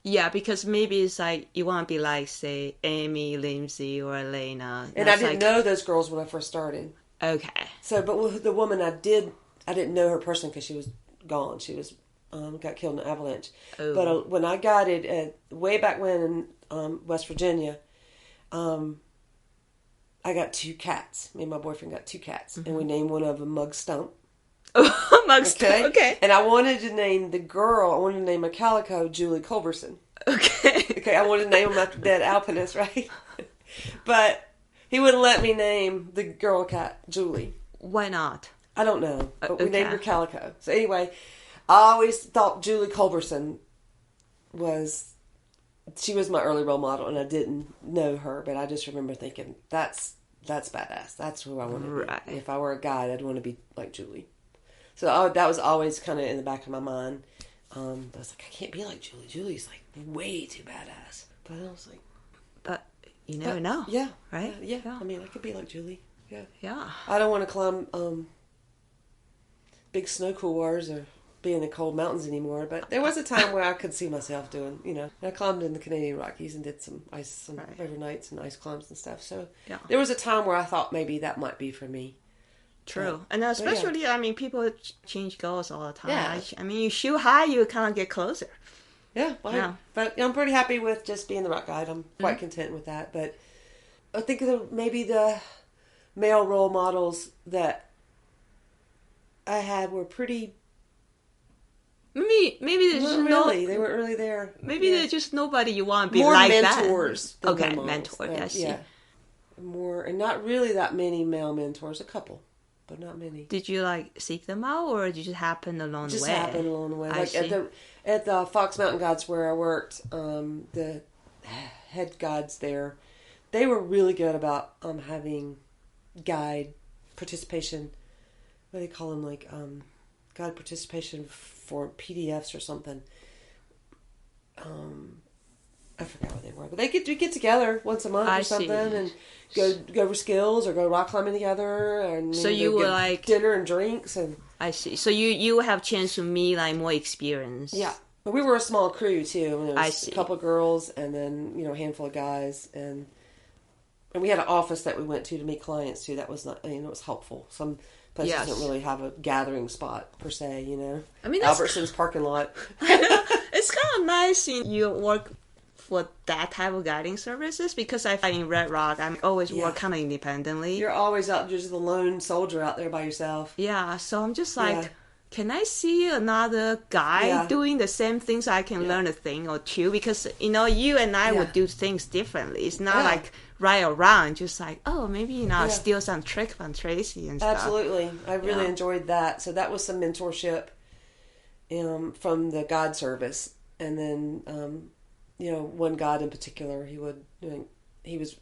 Yeah, because maybe it's like you want to be like, say, Amy, Lindsay, or Elaina. And I didn't know those girls when I first started. Okay. So, but with the woman I didn't know her personally because she was gone. She was got killed in an avalanche. Oh. But when I got it way back when in West Virginia, I got 2 cats. Me and my boyfriend got 2 cats, and we named one of them Mug Stump. Mug Stump. Okay. And I wanted to name a calico Julie Culberson. Okay. I wanted to name him after dead alpinists, right? But he wouldn't let me name the girl cat Julie. Why not? I don't know. But we named her Calico. So anyway, I always thought Julie Culberson she was my early role model, and I didn't know her, but I just remember thinking, that's badass. That's who I want to be. If I were a guide, I'd want to be like Julie. So that was always kind of in the back of my mind. I was like, I can't be like Julie. Julie's like way too badass. But I was like... But you never know. Yeah. Right? Yeah. I mean, I could be like Julie. Yeah. Yeah. I don't want to climb big snow couloirs or be in the cold mountains anymore. But there was a time where I could see myself doing, you know... I climbed in the Canadian Rockies and did some river nights and ice climbs and stuff. So there was a time where I thought maybe that might be for me. True. And especially, I mean, people change goals all the time. Yeah. I mean, you shoot high, you kind of get closer. Yeah. But I'm pretty happy with just being the rock guide. I'm quite content with that. But I think maybe the male role models that I had were pretty... Maybe there's just they weren't really there. Maybe there's just nobody you want to be more like that. More mentors. Okay, mentors. I see. Yeah. More, and not really that many male mentors. A couple. But not many. Did you seek them out, or did it just happen along the way? Just happened along the way. At the Fox Mountain Guides where I worked, the head guides there, they were really good about having guide participation. What do they call them? Guide participation for PDFs or something. I forgot what they were, but we get together once a month or something and go over skills or go rock climbing together, and so you were dinner and drinks. And I see. So you have chance to meet more experience. Yeah, but we were a small crew too. And there was a couple of girls and then a handful of guys, and we had an office that we went to meet clients too. That was not it was helpful. Some places don't really have a gathering spot per se. I mean, Albertson's parking lot. It's kind of nice you work for that type of guiding services, because I find in Red Rock I'm always work kind of independently. You're always out, just the lone soldier out there by yourself. Yeah, so I'm just can I see another guy doing the same thing so I can learn a thing or two? Because you and I would do things differently. It's not right around, just maybe steal some trick from Tracy and stuff. Absolutely, I really enjoyed that. So that was some mentorship from the guide service, and then. One guide in particular, he was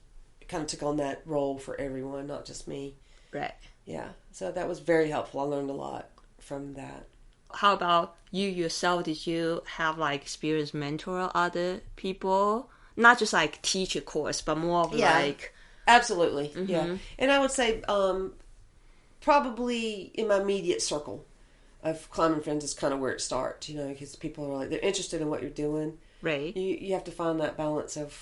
kind of took on that role for everyone, not just me. Right. Yeah. So that was very helpful. I learned a lot from that. How about you yourself? Did you have experience mentor other people? Not just teach a course, but more of Absolutely. Mm-hmm. Yeah. And I would say probably in my immediate circle of climbing friends is kind of where it starts, because people are they're interested in what you're doing. Right. You have to find that balance of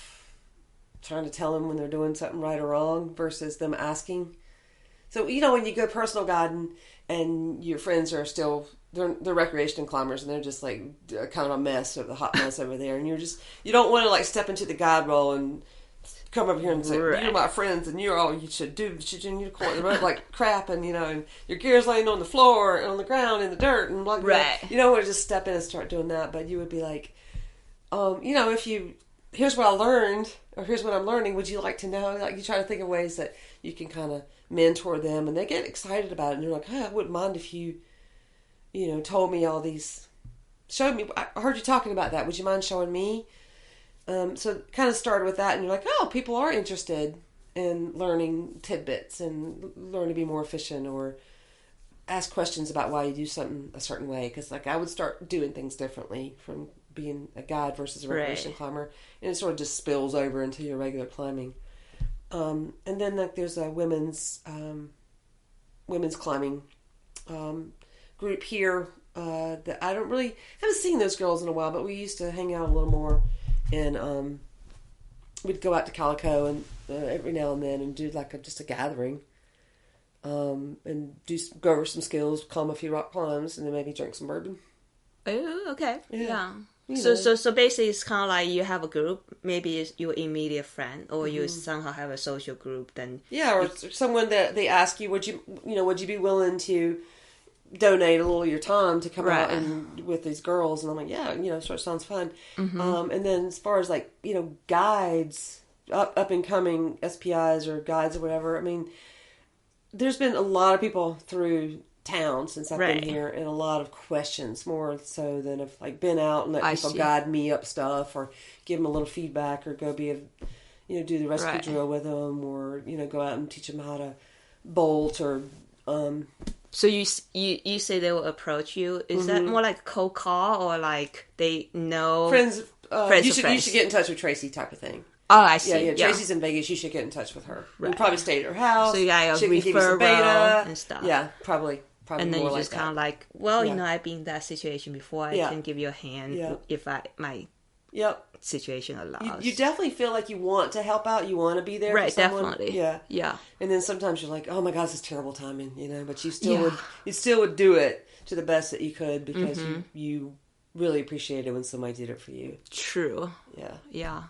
trying to tell them when they're doing something right or wrong versus them asking. So, when you go personal guiding and your friends are still, they're recreation climbers and they're just kind of a mess, or the hot mess over there. And you don't want to step into the guide role and come over here and say, right. you're my friends, and you should do unicorn, like crap, and and your gear's laying on the floor, and on the ground, in the dirt, and blah, blah, right. You don't want to just step in and start doing that, but you would be like, here's what I learned, or here's what I'm learning, would you like to know? Like, you try to think of ways that you can kind of mentor them, and they get excited about it, and they're like, hey, I wouldn't mind if you, told me all these, showed me, I heard you talking about that, would you mind showing me? So it kind of started with that, and you're like, oh, people are interested in learning tidbits and learn to be more efficient, or ask questions about why you do something a certain way. Because like I would start doing things differently from being a guide versus a recreation climber, and it sort of just spills over into your regular climbing. And then like there's a women's climbing group here that I haven't seen those girls in a while, but we used to hang out a little more. And we'd go out to Calico and every now and then and do like just a gathering, and go over some skills, climb a few rock climbs, and then maybe drink some bourbon. Oh, okay, yeah. So basically, it's kind of like you have a group. Maybe it's your immediate friend, or you somehow have a social group. Then or someone that they ask you, would you be willing to donate a little of your time to come out and with these girls? And I'm like, yeah, sort of sounds fun. And then as far as like, guides, up and coming SPIs or guides or whatever, I mean, there's been a lot of people through town since I've been here, and a lot of questions, more so than if like been out and let people guide me up stuff, or give them a little feedback, or go do the rescue drill with them, or go out and teach them how to bolt, or So you say they will approach you. Is that more like cold call, or like they know friends? Friends you should get in touch with Tracy, type of thing. Oh, I see. Yeah. Tracy's in Vegas. You should get in touch with her. Right. You probably stay at her house. So you got a referral and stuff. Yeah, probably. And then more you just like kind of like, well, I've been in that situation before. I can give you a hand if my situation allows. You definitely feel like you want to help out. You want to be there for someone. Definitely. Yeah. And then sometimes you're like, oh my God, this is terrible timing, but you still would do it to the best that you could, because you really appreciate it when somebody did it for you. True. Yeah.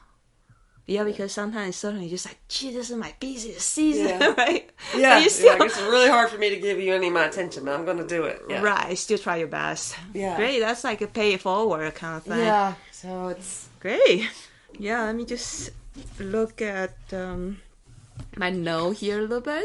Yeah, because sometimes suddenly you're just like, gee, this is my busiest season, right? Yeah, it's really hard for me to give you any of my attention, but I'm going to do it. Yeah. Right, still try your best. Yeah. Great, that's like a pay it forward kind of thing. Yeah, so it's... Great. Yeah, let me just look at my note here a little bit.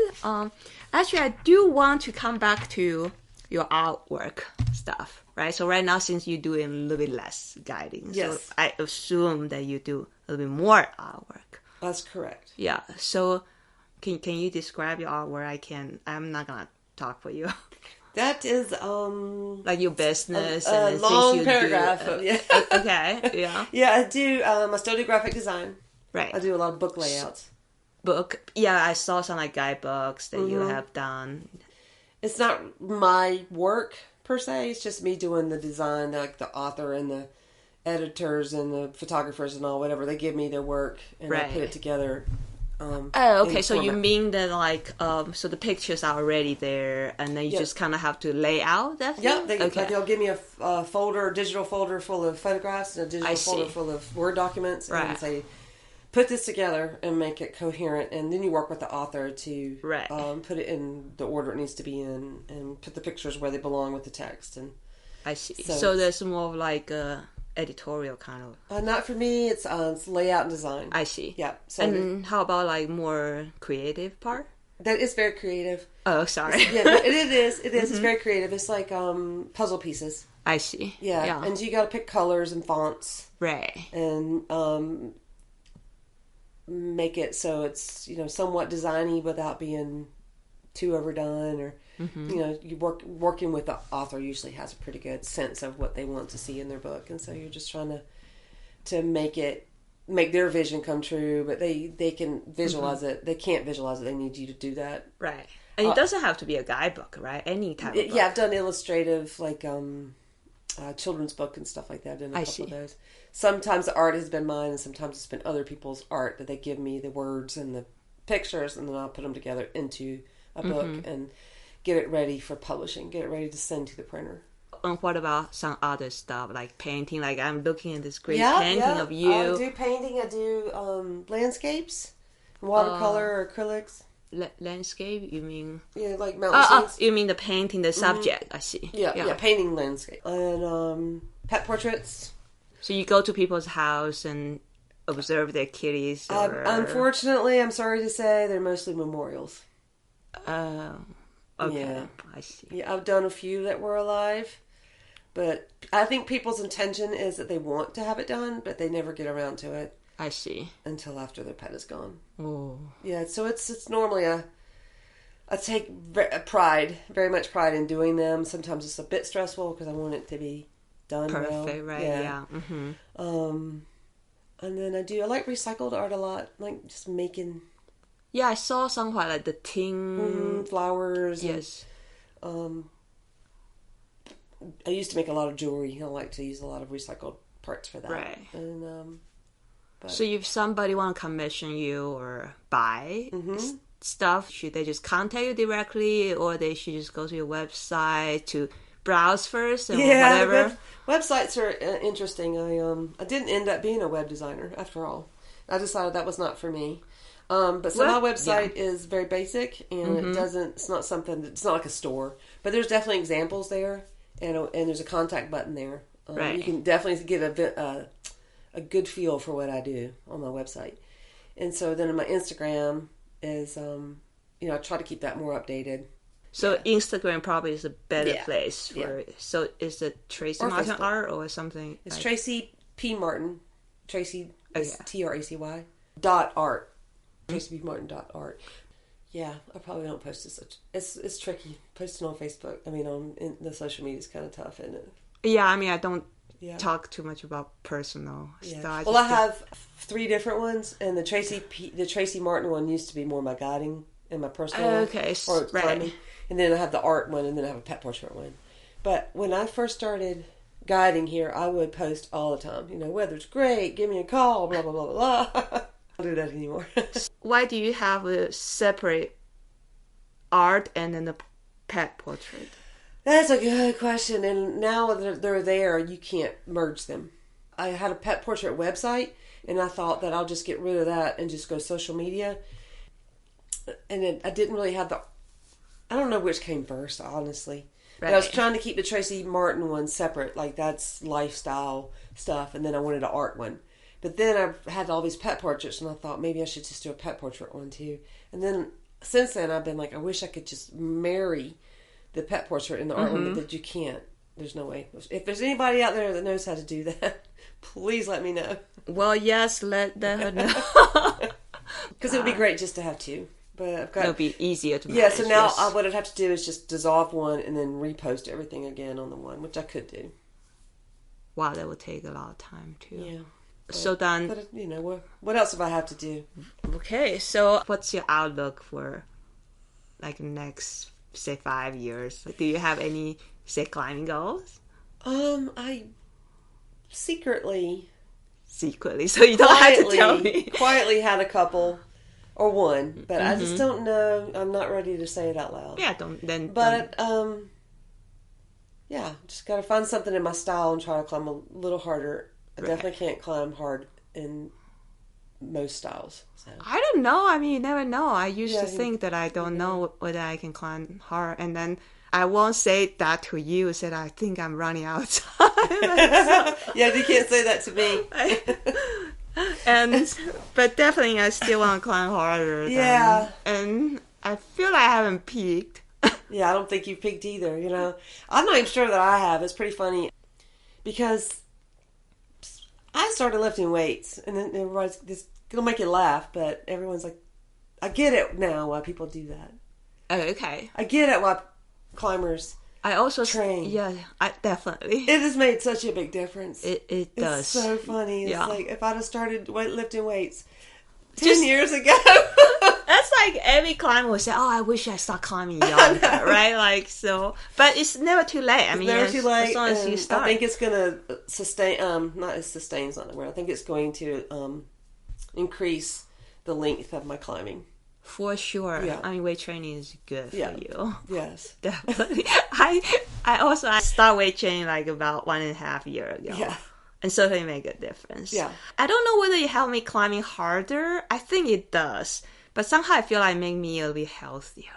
Actually, I do want to come back to your artwork stuff, right? So right now, since you're doing a little bit less guiding, so I assume that you do a little bit more artwork. That's correct. Yeah. So can you describe your artwork? I'm not gonna talk for you. That is like your business and long paragraph. Okay. Yeah. Yeah, I do. I still do graphic design. Right. I do a lot of book layouts. Yeah, I saw some like guidebooks that you have done. It's not my work per se. It's just me doing the design, like the author and the editors and the photographers and all, whatever. They give me their work and I put it together. Okay. So you mean that like, so the pictures are already there, and then you just kind of have to lay out that thing? Yeah, they'll give me a folder, a digital folder full of photographs and a digital folder full of Word documents, and say, put this together and make it coherent, and then you work with the author to put it in the order it needs to be in, and put the pictures where they belong with the text. And I see. So there's more of like editorial kind of. Not for me. It's layout and design. I see. Yeah. So and how about like more creative part? That is very creative. Oh, sorry. It is. It's very creative. It's like puzzle pieces. I see. Yeah. And you got to pick colors and fonts. Right. And make it so it's somewhat designy without being too overdone, or you working with the author usually has a pretty good sense of what they want to see in their book, and so you're just trying to make their vision come true, but they can visualize it. They can't visualize it. They need you to do that. Right. And it doesn't have to be a guidebook, right? Any type of book. Yeah, I've done illustrative, like children's book and stuff like that. I've done a couple of those. Sometimes the art has been mine, and sometimes it's been other people's art that they give me the words and the pictures, and then I'll put them together into a book and get it ready for publishing, get it ready to send to the printer. what about some other stuff like painting? Like I'm looking at this great painting of you. I do painting. I do landscapes, watercolor or acrylics. Landscape? You mean? Yeah, like mountain scenes. You mean the painting, the subject? I see. Yeah, painting landscape and pet portraits. So you go to people's house and observe their kitties? Or... unfortunately, I'm sorry to say, they're mostly memorials. Okay, yeah. I see. Yeah, I've done a few that were alive, but I think people's intention is that they want to have it done, but they never get around to it. I see. Until after their pet is gone. Oh. Yeah, so it's normally I take very much pride in doing them. Sometimes it's a bit stressful because I want it to be done perfect, well. Right? Yeah. Mm-hmm. And then I like recycled art a lot, like just making. Yeah, I saw somewhere like the tin flowers. Yes. And, I used to make a lot of jewelry. I like to use a lot of recycled parts for that. Right. And so if somebody want to commission you or buy stuff, should they just contact you directly, or they should just go to your website to browse first and whatever? Websites are interesting. I didn't end up being a web designer after all. I decided that was not for me. But my website is very basic, and it's not something. It's not like a store, but there's definitely examples there, and there's a contact button there. You can definitely get a good feel for what I do on my website. And so then my Instagram is, I try to keep that more updated. So Instagram probably is a better place for it. So is it Tracy Martin Facebook. Art or something? It's like... Tracy P. Martin. Tracy is TRACY .art. TracyPMartin.art. Yeah, I probably don't post as such. It's tricky posting on Facebook. I mean, on the social media is kind of tough, isn't it? Yeah, I mean, I don't talk too much about personal stuff. I have 3 different ones, and the Tracy Martin one used to be more my guiding and my personal or climbing. And then I have the art one, and then I have a pet portrait one. But when I first started guiding here, I would post all the time. Weather's great, give me a call, blah, blah, blah, blah. I don't do that anymore. Why do you have a separate art and then the pet portrait? That's a good question. And now that they're there, you can't merge them. I had a pet portrait website, and I thought that I'll just get rid of that and just go social media. And I didn't really have I don't know which came first, honestly. Right. But I was trying to keep the Tracy Martin one separate. Like, that's lifestyle stuff. And then I wanted an art one. But then I had all these pet portraits, and I thought maybe I should just do a pet portrait one too. And then since then, I've been like, I wish I could just marry the pet portrait and the art one, but you can't. There's no way. If there's anybody out there that knows how to do that, please let me know. Well, yes, let her know. Because it would be great just to have 2. But it'll be easier to manage. Yeah, so now what I'd have to do is just dissolve one and then repost everything again on the one, which I could do. Wow, that would take a lot of time too. Yeah. So then... But, what else have I have to do? Okay, so what's your outlook for, like, next, say, 5 years? Do you have any, say, climbing goals? I secretly, so you don't have to tell me. Quietly had a couple, or one, but I just don't know. I'm not ready to say it out loud. Yeah, just got to find something in my style and try to climb a little harder. I definitely can't climb hard in most styles. So. I don't know. I mean, you never know. I used to think that I don't know whether I can climb hard. And then I won't say that to you. Said I think I'm running out of time. Yeah, you can't say that to me. But definitely I still want to climb harder. And I feel like I haven't peaked. Yeah, I don't think you've peaked either. I'm not even sure that I have. It's pretty funny because I started lifting weights, and then everybody's just gonna make you laugh, but everyone's like, I get it now why people do that. Oh, okay. I get it why climbers I also train. Yeah, definitely. It has made such a big difference. It does. It's so funny. It's like if I'd have started lifting weights 10 years ago. That's like every climber will say, "Oh, I wish I started climbing younger," right? Like so, but it's never too late. It's never too late. As long as you start. I think it's going to sustain. Not sustain's not the word. I think it's going to increase the length of my climbing. For sure. Yeah. I mean, weight training is good for you. Yes. Definitely. I started weight training like about 1.5 years ago. Yeah. And certainly make a difference. Yeah. I don't know whether it helped me climbing harder. I think it does. But somehow I feel like it made me a little bit healthier.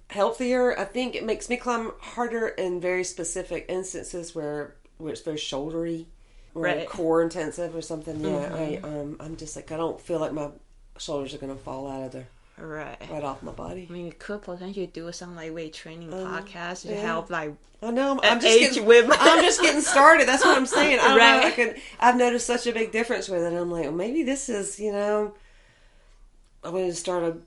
Healthier? I think it makes me climb harder in very specific instances where it's very shouldery or core intensive or something. Yeah, I'm just like, I don't feel like my shoulders are going to fall out of there. Right off my body. I mean, you could potentially do some like weight training podcast to help like. I know. I'm just getting started. That's what I'm saying. I don't know. I've noticed such a big difference with it. I'm like, well, maybe this is, I'm going to start a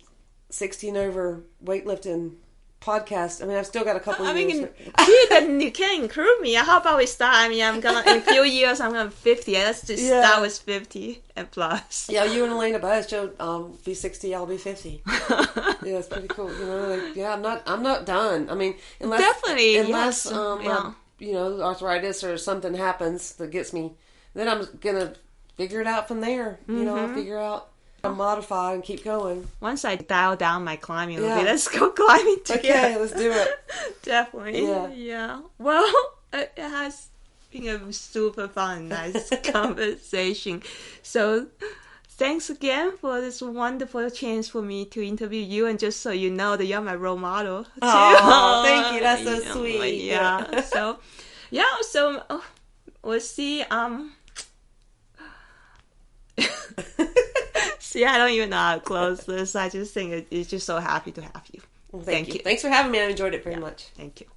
16 over weightlifting podcast. I mean, I've still got a couple years. Then you can include me. How about we start? I mean, I'm gonna in a few years. I'm gonna be 50. Let's just start with 50 and plus. Yeah, you and Elaina both be 60. I'll be 50. Yeah, it's pretty cool. I'm not done. I mean, unless arthritis or something happens that gets me, then I'm gonna figure it out from there. I'll figure out. I'll modify and keep going. Once I dial down my climbing, let's go climbing together. Okay, let's do it. Definitely. Yeah. Well, it has been a super fun, nice conversation. So, thanks again for this wonderful chance for me to interview you. And just so you know that you're my role model. Oh, thank you. That's so sweet. Yeah. So we'll see. See, I don't even know how to close this. I just think it's just so happy to have you. Well, thank you. Thanks for having me. I enjoyed it very much. Thank you.